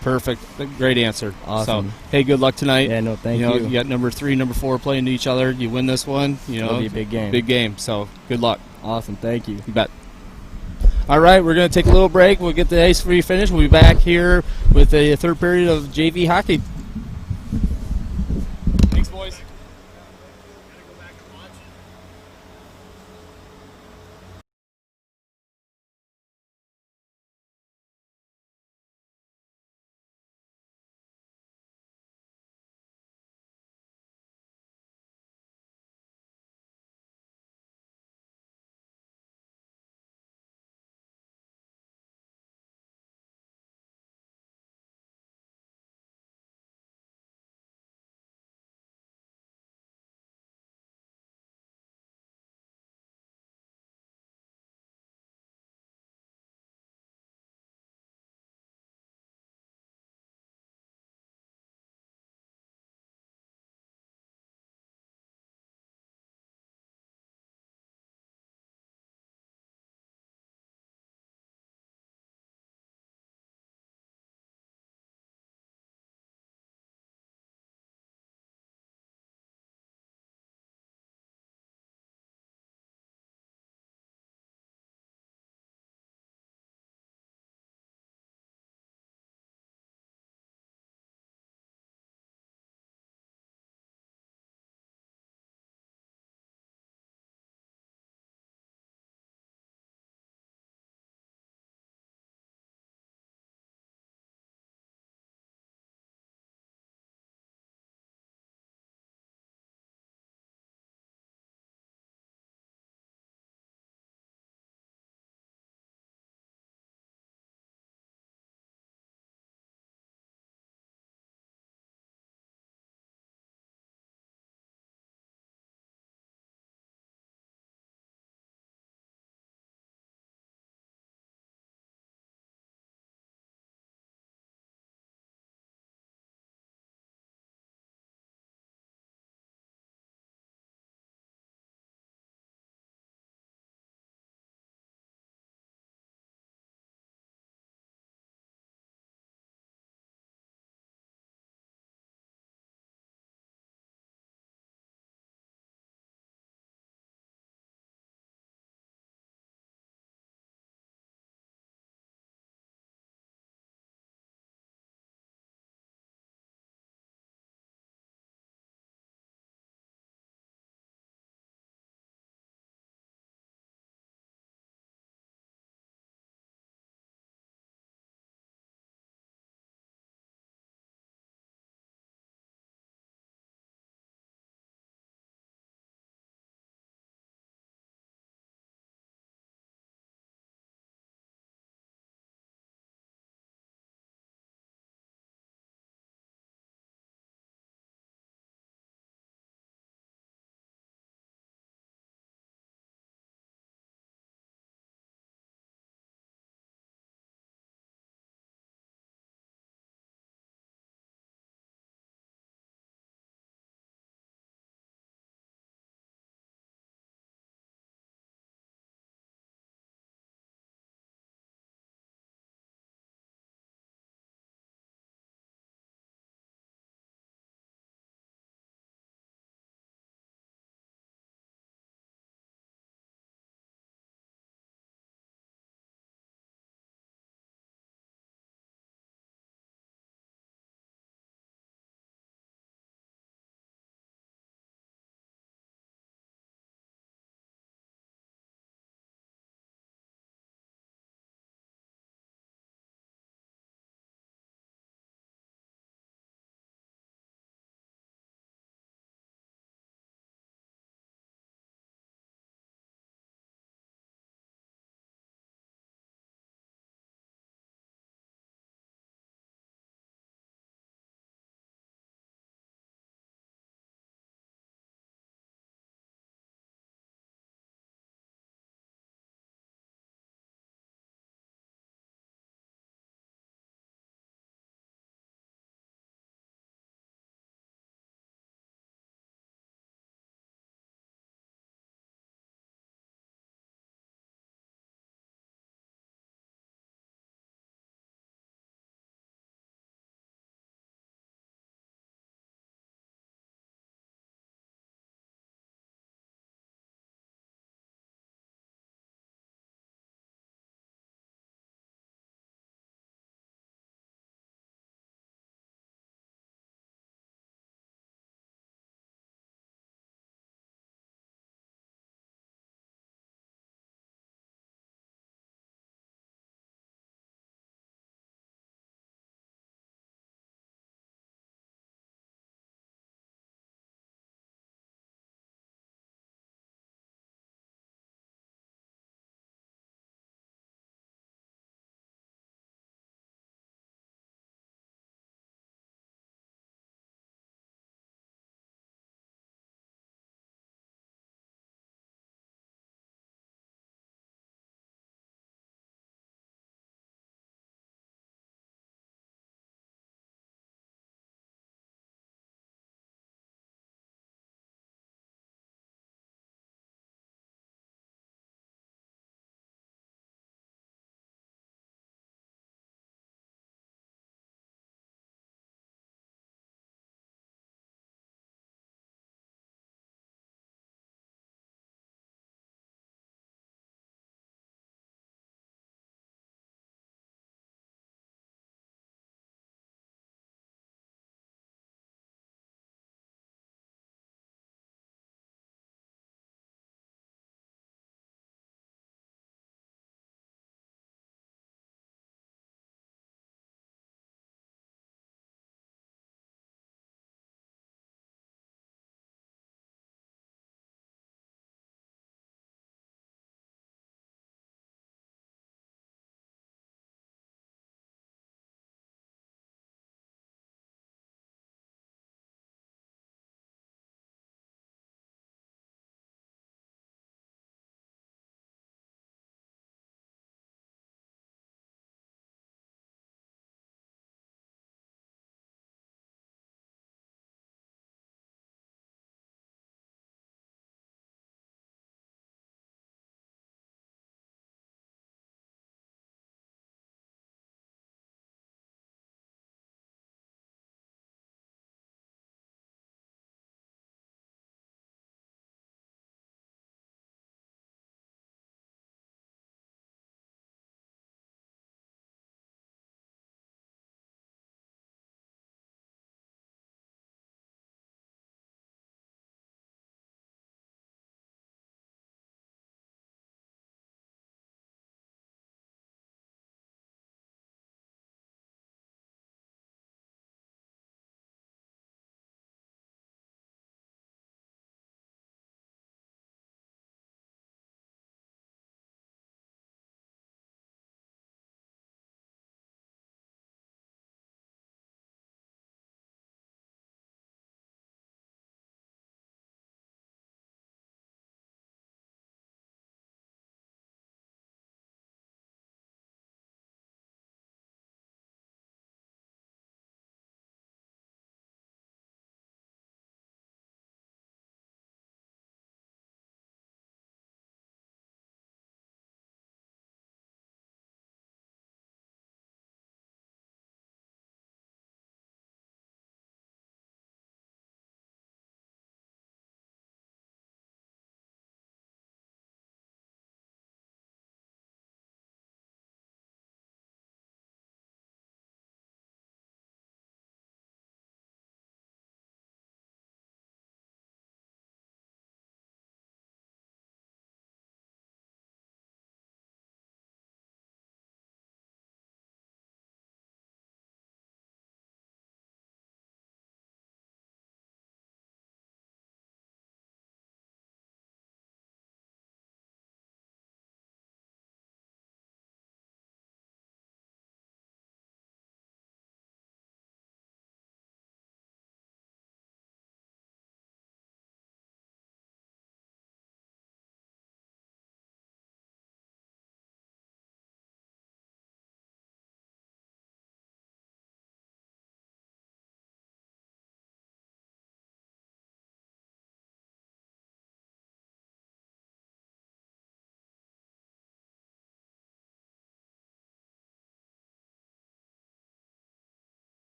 Perfect. Great answer. Awesome. So, hey, good luck tonight. Yeah, no, thank you. Know, you. you got number 3, number 4 playing to each other. You win this one. You know, It'll be a big game. Big game. So, good luck. Awesome. Thank you. You bet. All right, we're going to take a little break. We'll get the ice free finished. We'll be back here with a third period of JV hockey. Thanks, boys.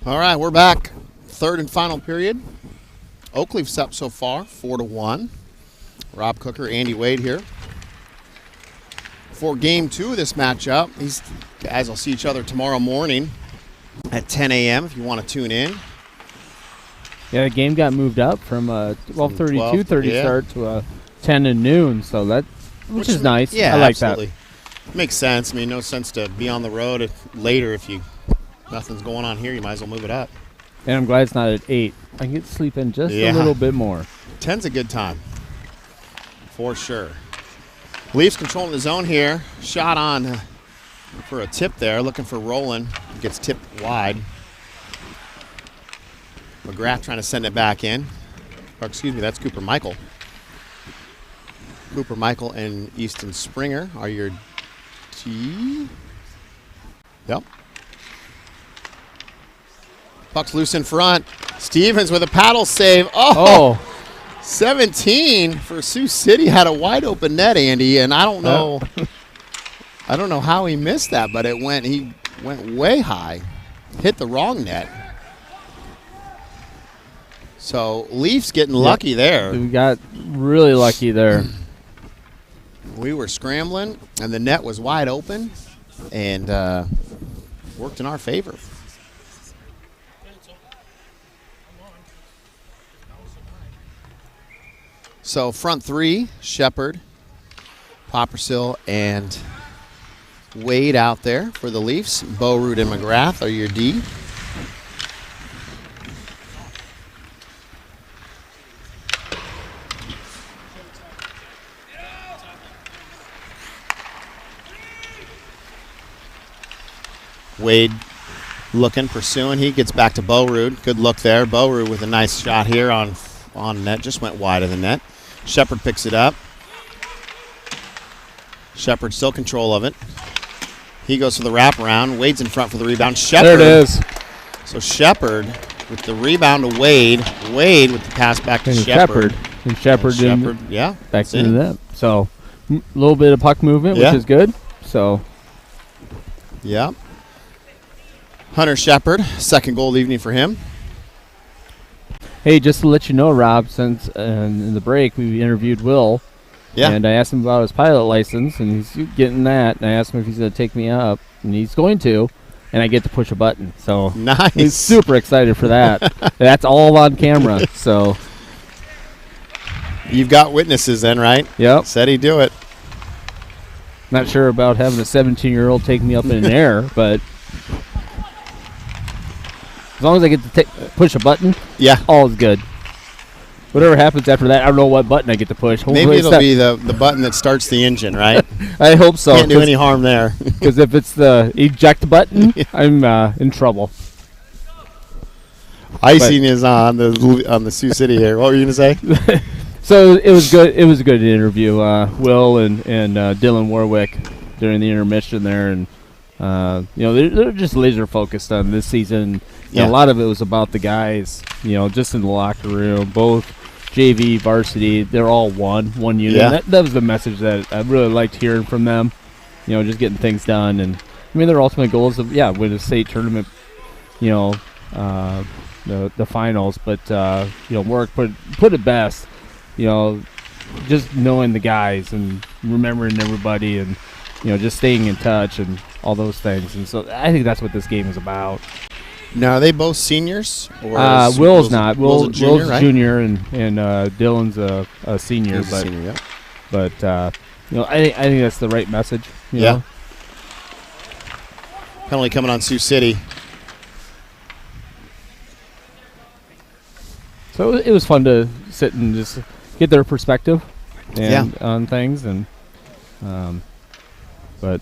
All right, we're back. Third and final period. Oakleaf's up so far, 4-1. Rob Cooker, Andy Wade here. For game 2 of this matchup, these guys will see each other tomorrow morning at 10 a.m. if you want to tune in. Yeah, the game got moved up from a 12:30, 2:30 yeah. start to a 10 and noon, so which is nice. Yeah, I like absolutely. Makes sense. I mean, no sense to be on the road later if nothing's going on here. You might as well move it up. that. And I'm glad it's not at 8. I can get to sleep in just a little bit more. 10's a good time, for sure. Leafs controlling the zone here. Shot on for a tip there, looking for Roland. Gets tipped wide. McGrath trying to send it back in. Or excuse me, that's Cooper Michael. Cooper Michael and Easton Springer are your T. Yep. Puck's loose in front. Stevens with a paddle save. Oh! 17 for Sioux City. Had a wide open net, Andy, and I don't know I don't know how he missed that, but he went way high. Hit the wrong net. So Leafs getting lucky there. We got really lucky there. We were scrambling, and the net was wide open, and worked in our favor. So front three, Shepard, Poppersill, and Wade out there for the Leafs. Beauroot and McGrath are your D. Wade looking, pursuing. He gets back to Beauroot. Good look there. Beauroot with a nice shot here on net. Just went wide of the net. Shepard picks it up. Shepard still control of it. He goes for the wraparound. Wade's in front for the rebound. Shepard. There it is. So Shepard with the rebound to Wade. Wade with the pass back to Shepard. And Shepard yeah. back to the net. So a little bit of puck movement, which is good. So yeah. Hunter Shepard, second goal of the evening for him. hey, just to let you know, Rob, since in the break we interviewed Will. Yeah. And I asked him about his pilot license, and he's getting that. And I asked him if he's going to take me up, and he's going to. And I get to push a button. So nice. He's super excited for that. That's all on camera. So you've got witnesses then, right? Yep. Said he'd do it. Not sure about having a 17-year-old take me up in an air, but as long as I get to push a button, yeah, all is good. Whatever happens after that, I don't know what button I get to push. Hopefully maybe it'll be the button that starts the engine, right? I hope so. Can't do any harm there. Because if it's the eject button, I'm in trouble. Icing is on the Sioux City here. What were you going to say? So it was good. It was a good interview. Will and Dylan Warwick during the intermission there, and they're just laser focused on this season. Yeah. A lot of it was about the guys, just in the locker room, both JV, varsity. They're all one unit. Yeah. And that was the message that I really liked hearing from them. Just getting things done, and I mean their ultimate goal is to win a state tournament. The finals, but Warwick put it best. Just knowing the guys and remembering everybody and, just staying in touch and all those things. And so I think that's what this game is about. Now, are they both seniors? Or Will's not. Will's a junior, right? junior and Dylan's a senior. He's a senior, yeah. But, I think that's the right message. You Yeah. know? Penalty coming on Sioux City. So it was fun to sit and just get their perspective on things, and but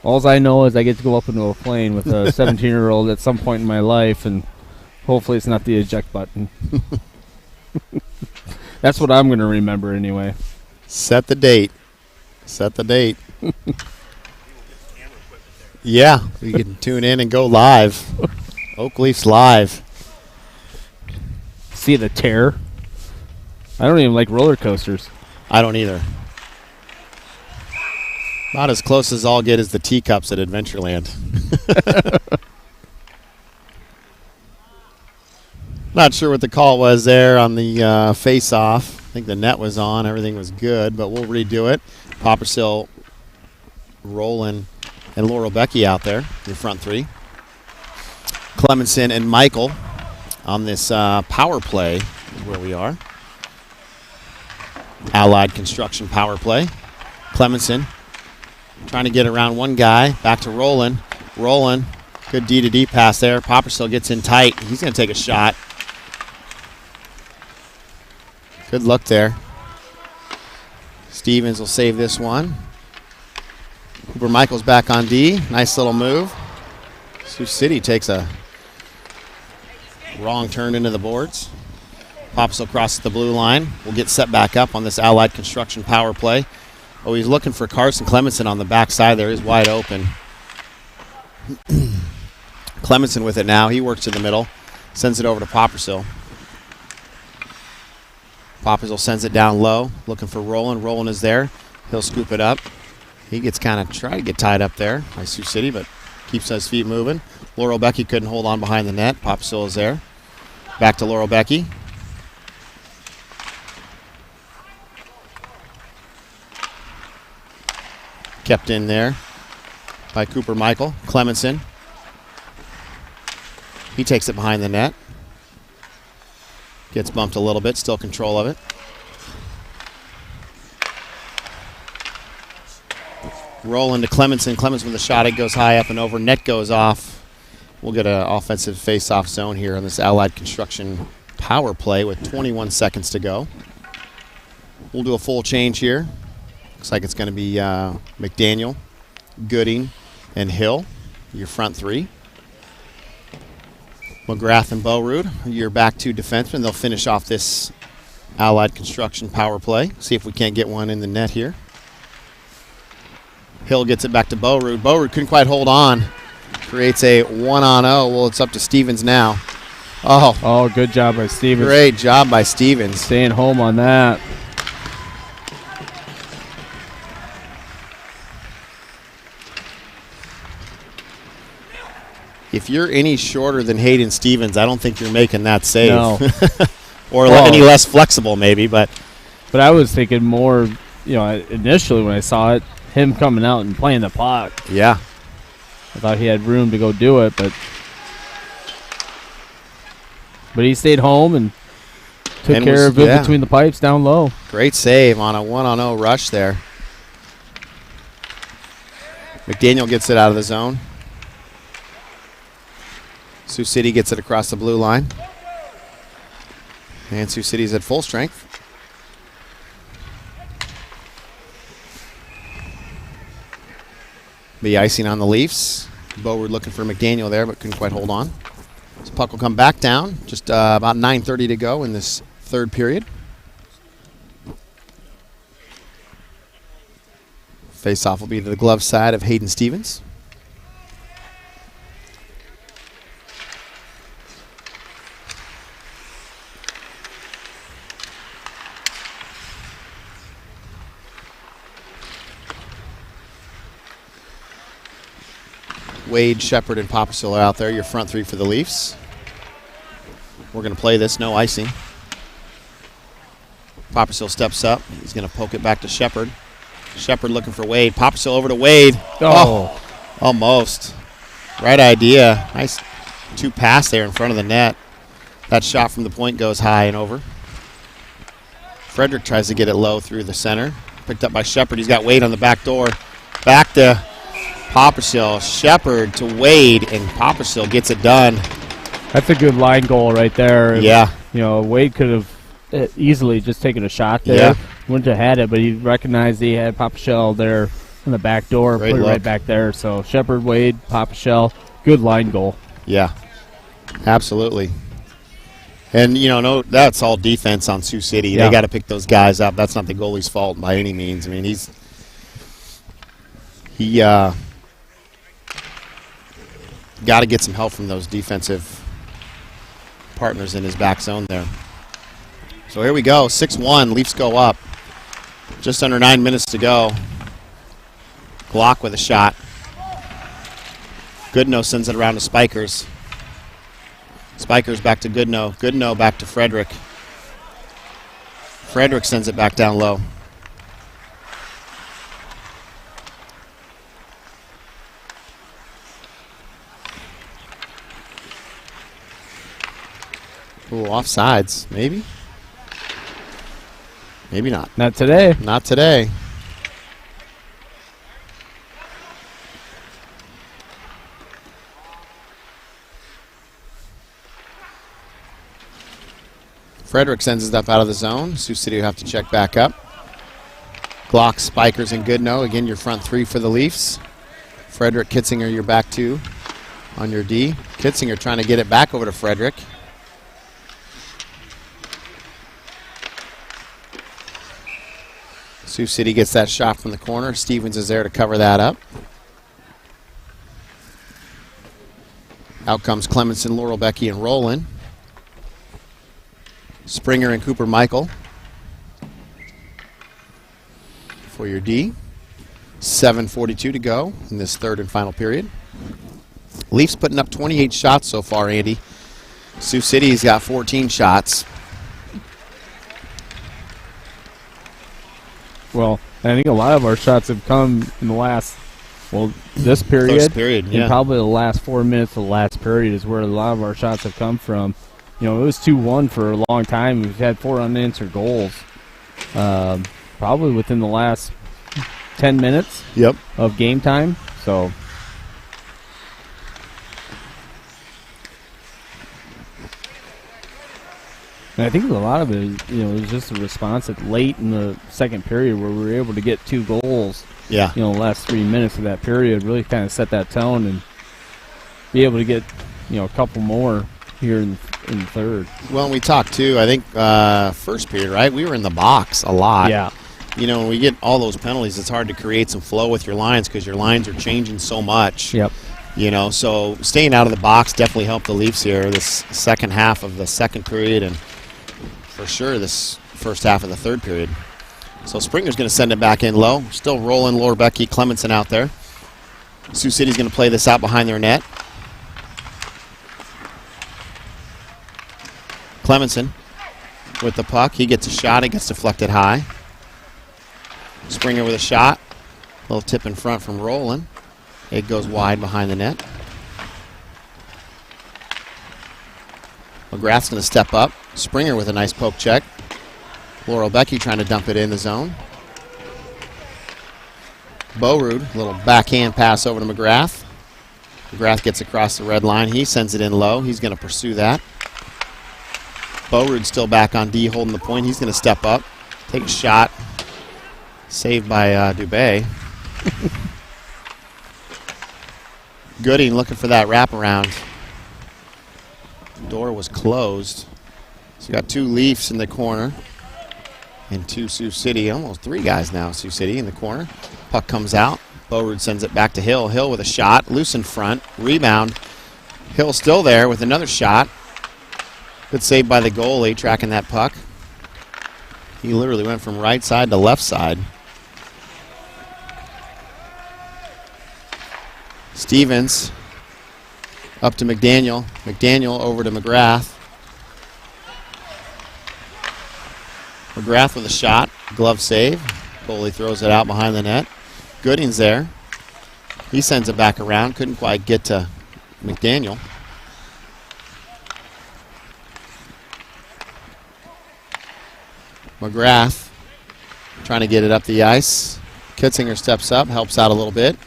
all I know is I get to go up into a plane with a 17-year-old at some point in my life, and hopefully it's not the eject button. That's what I'm going to remember anyway. Set the date. Yeah, you can tune in and go live. Oak Leafs live. See the tear. I don't even like roller coasters. I don't either. About as close as I'll get is the teacups at Adventureland. Not sure what the call was there on the face-off. I think the net was on. Everything was good, but we'll redo it. Poppersill, Roland, and Laurel Becky out there, your front three. Clemenson and Michael on this power play is where we are. Allied Construction power play. Clemenson trying to get around one guy. Back to Roland. Roland, good D-to-D pass there. Poppersill gets in tight. He's going to take a shot. Good look there. Stevens will save this one. Cooper Michaels back on D. Nice little move. Sioux City takes a wrong turn into the boards. Poppersill crosses the blue line. We'll get set back up on this Allied Construction power play. Oh, he's looking for Carson Clemenson on the backside there. He's wide open. Clemenson with it now. He works to the middle. Sends it over to Poppersill. Poppersill sends it down low. Looking for Roland. Roland is there. He'll scoop it up. He gets kind of try to get tied up there by Sioux City, but keeps his feet moving. Laurel Becky couldn't hold on behind the net. Poppersill is there. Back to Laurel Becky. Kept in there by Cooper Michael. Clemenson. He takes it behind the net. Gets bumped a little bit, still control of it. Roll into Clemenson. Clemenson with a shot. It goes high up and over. Net goes off. We'll get an offensive face-off zone here on this Allied Construction power play with 21 seconds to go. We'll do a full change here. Looks like it's going to be McDaniel, Gooding, and Hill, your front three. McGrath and Bowrood, your back two defensemen. They'll finish off this Allied Construction power play. See if we can't get one in the net here. Hill gets it back to Bowrood. Bowrood couldn't quite hold on. Creates a 1-on-0. Well, it's up to Stevens now. Oh, good job by Stevens. Great job by Stevens. Staying home on that. If you're any shorter than Hayden Stevens, I don't think you're making that save. No. Or any less flexible, maybe. But I was thinking more, initially when I saw it, him coming out and playing the puck. Yeah. I thought he had room to go do it, but he stayed home and took care of it between the pipes down low. Great save on a 1-on-0 rush there. McDaniel gets it out of the zone. Sioux City gets it across the blue line. And Sioux City's at full strength. The icing on the Leafs. Boward looking for McDaniel there, but couldn't quite hold on. So puck will come back down. Just about 9:30 to go in this third period. Face-off will be to the glove side of Hayden Stevens. Wade, Shepard, and Poppersill are out there, your front three for the Leafs. We're going to play this, no icing. Poppersill steps up. He's going to poke it back to Shepard. Shepard looking for Wade. Poppersill over to Wade. Oh, almost. Right idea. Nice two pass there in front of the net. That shot from the point goes high and over. Frederick tries to get it low through the center. Picked up by Shepard. He's got Wade on the back door. Back to Poppersill, Shepard to Wade, and Poppersill gets it done. That's a good line goal right there. Yeah. Wade could have easily just taken a shot there. Yeah. Wouldn't have had it, but he recognized he had Poppersill there on the back door, Great put it look. right back there. So Shepard, Wade, Poppersill, good line goal. Yeah, absolutely. And, that's all defense on Sioux City. Yeah. They got to pick those guys up. That's not the goalie's fault by any means. I mean, he got to get some help from those defensive partners in his back zone there. So here we go, 6-1. Leafs go up. Just under 9 minutes to go. Glock with a shot. Goodnow sends it around to Spikers. Spikers back to Goodnow. Goodnow back to Frederick. Frederick sends it back down low. Ooh, offsides, maybe? Maybe not. Not today. Not today. Frederick sends it up out of the zone. Sioux City will have to check back up. Glock, Spikers, and Goodnow. Again, your front three for the Leafs. Frederick, Kitzinger, your back two on your D. Kitzinger trying to get it back over to Frederick. Sioux City gets that shot from the corner. Stevens is there to cover that up. Out comes Clemenson, Laurel Becky, and Roland. Springer and Cooper Michael for your D. 7:42 to go in this third and final period. Leafs putting up 28 shots so far, Andy. Sioux City's got 14 shots. Well, I think a lot of our shots have come in the last, this period. First period, yeah. And probably the last 4 minutes of the last period is where a lot of our shots have come from. You know, it was 2-1 for a long time. We've had 4 unanswered goals. Probably within the last 10 minutes of game time. So, and I think a lot of it is, you know, it was just a response at late in the second period where we were able to get 2 goals. Yeah. You know, the last 3 minutes of that period really kind of set that tone and be able to get, you know, a couple more here in the third. Well, we talked too, I think, first period, right? We were in the box a lot. Yeah. You know, when we get all those penalties, it's hard to create some flow with your lines because your lines are changing so much. Yep. You know, so staying out of the box definitely helped the Leafs here this second half of the second period and for sure this first half of the third period. So Springer's going to send it back in low. Still rolling Laura Becky, Clemenson out there. Sioux City's going to play this out behind their net. Clemenson with the puck. He gets a shot. It gets deflected high. Springer with a shot. Little tip in front from Roland. It goes wide behind the net. McGrath's going to step up. Springer with a nice poke check. Laurel Becky trying to dump it in the zone. Beaurude, a little backhand pass over to McGrath. McGrath gets across the red line. He sends it in low. He's going to pursue that. Beaurude's still back on D, holding the point. He's going to step up, take a shot. Saved by Dubé. Gooding looking for that wraparound. Door was closed. So you got 2 Leafs in the corner and 2 Sioux City. Almost 3 guys now, Sioux City in the corner. Puck comes out. Beaurude sends it back to Hill. Hill with a shot. Loose in front. Rebound. Hill still there with another shot. Good save by the goalie tracking that puck. He literally went from right side to left side. Stevens up to McDaniel. McDaniel over to McGrath. McGrath with a shot. Glove save. Goalie throws it out behind the net. Gooding's there. He sends it back around. Couldn't quite get to McDaniel. McGrath trying to get it up the ice. Kitzinger steps up, helps out a little bit.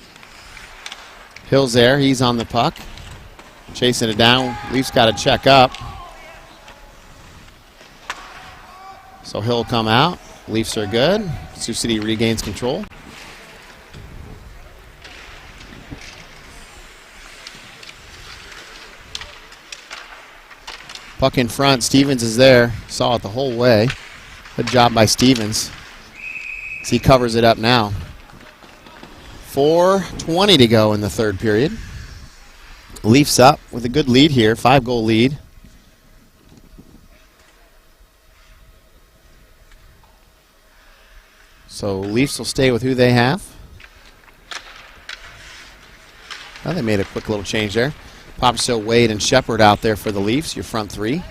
Hill's there. He's on the puck. Chasing it down. Leafs got to check up. So Hill will come out. Leafs are good. Sioux City regains control. Puck in front. Stevens is there. Saw it the whole way. Good job by Stevens. As he covers it up now. 4:20 to go in the third period. Leafs up with a good lead here, 5-goal lead. So Leafs will stay with who they have. Well, they made a quick little change there. Popsill, Wade, and Shepard out there for the Leafs, your front three.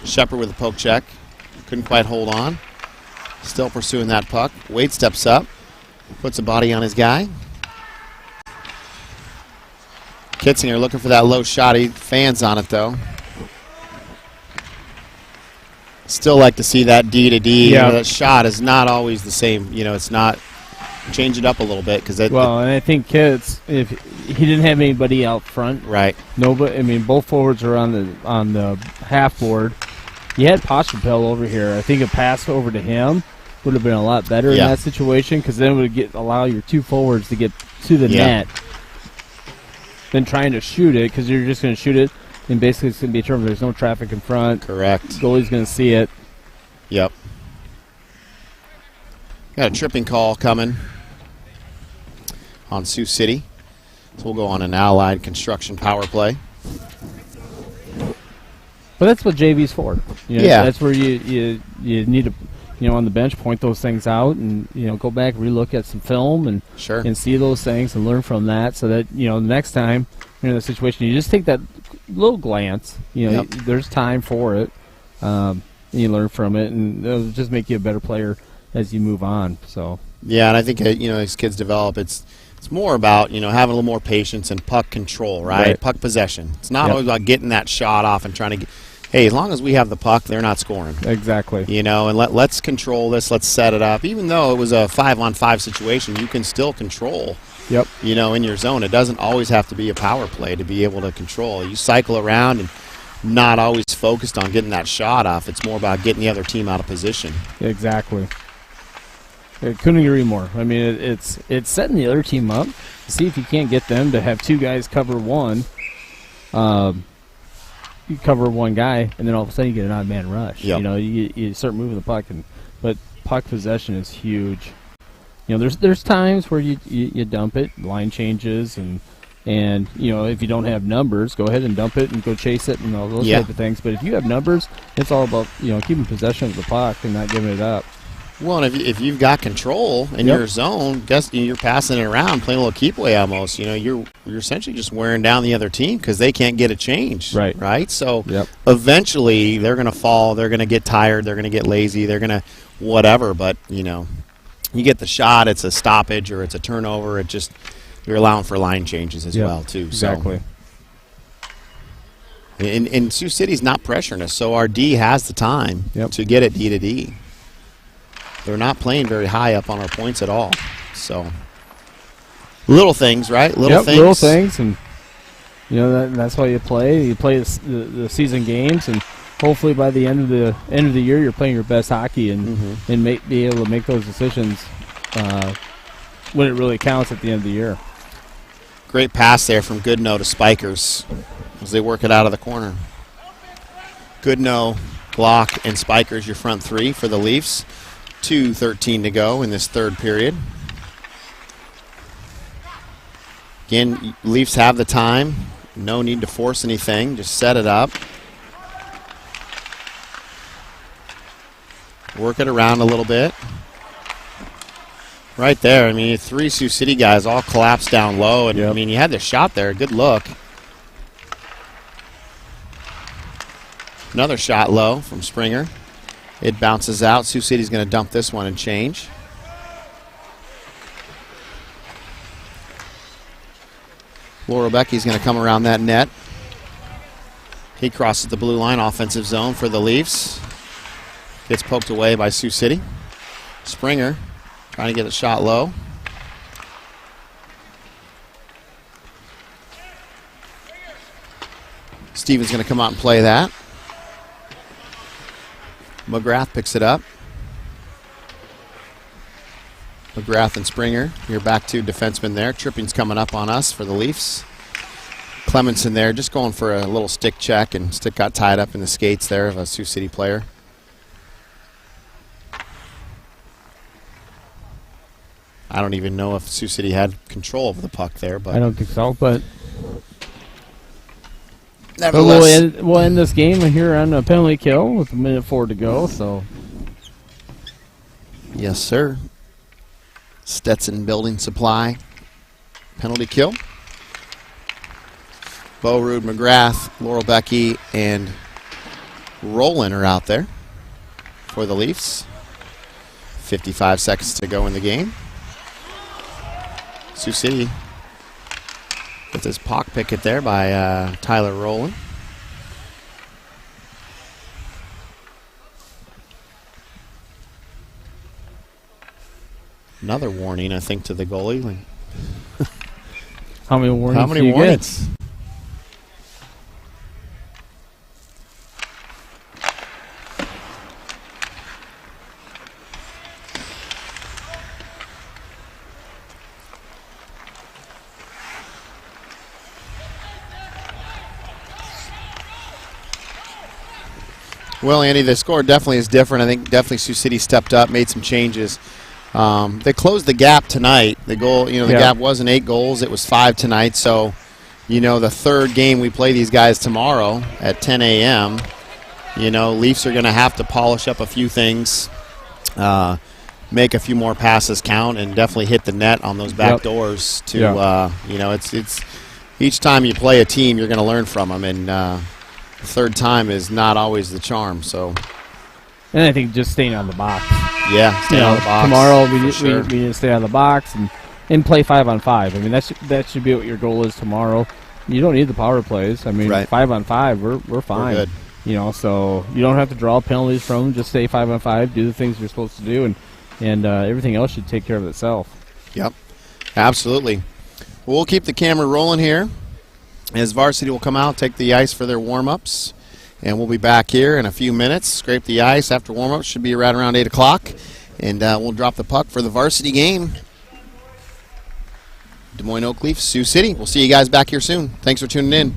Shepard with a poke check. Couldn't quite hold on. Still pursuing that puck. Wade steps up. Puts a body on his guy. Kitzinger looking for that low shot. He fans on it, though. Still like to see that D to D. Yeah. That shot is not always the same. It's not. Change it up a little bit because and I think Kitz, if he didn't have anybody out front, right? Nobody. I mean, both forwards are on the half board. You had Postrapel over here. I think a pass over to him would have been a lot better in that situation because then it would allow your two forwards to get to the net than trying to shoot it because you're just going to shoot it and basically it's going to be a turn. There's no traffic in front. Correct. Goalie's going to see it. Yep. Got a tripping call coming on Sioux City. So we'll go on an Allied construction power play. But that's what JV's for. That's where you need to, on the bench, point those things out and, go back, relook at some film and see those things and learn from that so that, the next time you're in the situation, you just take that little glance. There's time for it. And you learn from it, and it'll just make you a better player as you move on. So yeah, and I think, as kids develop, it's more about, having a little more patience and puck control, right? Puck possession. It's not always about getting that shot off and trying to get – hey, as long as we have the puck, they're not scoring. Exactly. And let's control this. Let's set it up. Even though it was a 5-on-5 situation, you can still control, in your zone. It doesn't always have to be a power play to be able to control. You cycle around and not always focused on getting that shot off. It's more about getting the other team out of position. Exactly. I couldn't agree more. I mean, it's setting the other team up. See if you can't get them to have two guys cover one. You cover one guy, and then all of a sudden you get an odd man rush. Yep. You start moving the puck, but puck possession is huge. There's times where you dump it, line changes, and if you don't have numbers, go ahead and dump it and go chase it and all those type of things. But if you have numbers, it's all about keeping possession of the puck and not giving it up. Well, and if you've got control in your zone, guess you're passing it around, playing a little keep away almost. You're essentially just wearing down the other team because they can't get a change. Right. So eventually they're going to fall. They're going to get tired. They're going to get lazy. They're going to whatever. But you get the shot. It's a stoppage or it's a turnover. You're allowing for line changes as well too. Exactly. So, and Sioux City's not pressuring us, so our D has the time to get it D to D. They're not playing very high up on our points at all. So, little things, right? Little things, and that's why you play. You play the season games, and hopefully by the end of the year, you're playing your best hockey and be able to make those decisions when it really counts at the end of the year. Great pass there from Goodnow to Spikers as they work it out of the corner. Goodnow, Glock, and Spikers, your front three for the Leafs. 2:13 to go in this third period. Again, Leafs have the time. No need to force anything. Just set it up. Work it around a little bit. Right there. I mean, three Sioux City guys all collapsed down low. And, I mean, you had the shot there. Good look. Another shot low from Springer. It bounces out. Sioux City's going to dump this one and change. Laura Becky's going to come around that net. He crosses the blue line, offensive zone for the Leafs. Gets poked away by Sioux City. Springer trying to get a shot low. Stevens going to come out and play that. McGrath picks it up. McGrath and Springer. You're back to defenseman there. Tripping's coming up on us for the Leafs. Clemenson there just going for a little stick check, and stick got tied up in the skates there of a Sioux City player. I don't even know if Sioux City had control over the puck there, but I don't think so, but nevertheless, we'll end this game here on a penalty kill with 1:04 to go. So Yes, sir. Stetson Building Supply. Penalty kill. Bo Rude, McGrath, Laurel Becky, and Rowland are out there for the Leafs. 55 seconds to go in the game. Sioux City with his pock picket there by Tyler Rowland. Another warning, I think, to the goalie. How many warnings? How many do you warnings? get? Well, Andy, the score definitely is different. I think definitely Sioux City stepped up, made some changes. They closed the gap tonight. The goal, the gap wasn't 8 goals; it was 5 tonight. So, the third game we play these guys tomorrow at 10 a.m. Leafs are going to have to polish up a few things, make a few more passes count, and definitely hit the net on those back doors. It's each time you play a team, you're going to learn from them, and the third time is not always the charm. So, and I think just staying on the box. Yeah, stay on the box. Tomorrow we need to stay on the box and play 5-on-5. I mean, that should be what your goal is tomorrow. You don't need the power plays. I mean, 5-on-5, we're fine. We're good. So you don't have to draw penalties from them. Just stay 5-on-5, do the things you're supposed to do, and everything else should take care of itself. Yep, absolutely. Well, we'll keep the camera rolling here as Varsity will come out, take the ice for their warm-ups. And we'll be back here in a few minutes. Scrape the ice after warm-up. Should be right around 8 o'clock. And we'll drop the puck for the Varsity game. Des Moines Oak Leafs, Sioux City. We'll see you guys back here soon. Thanks for tuning in.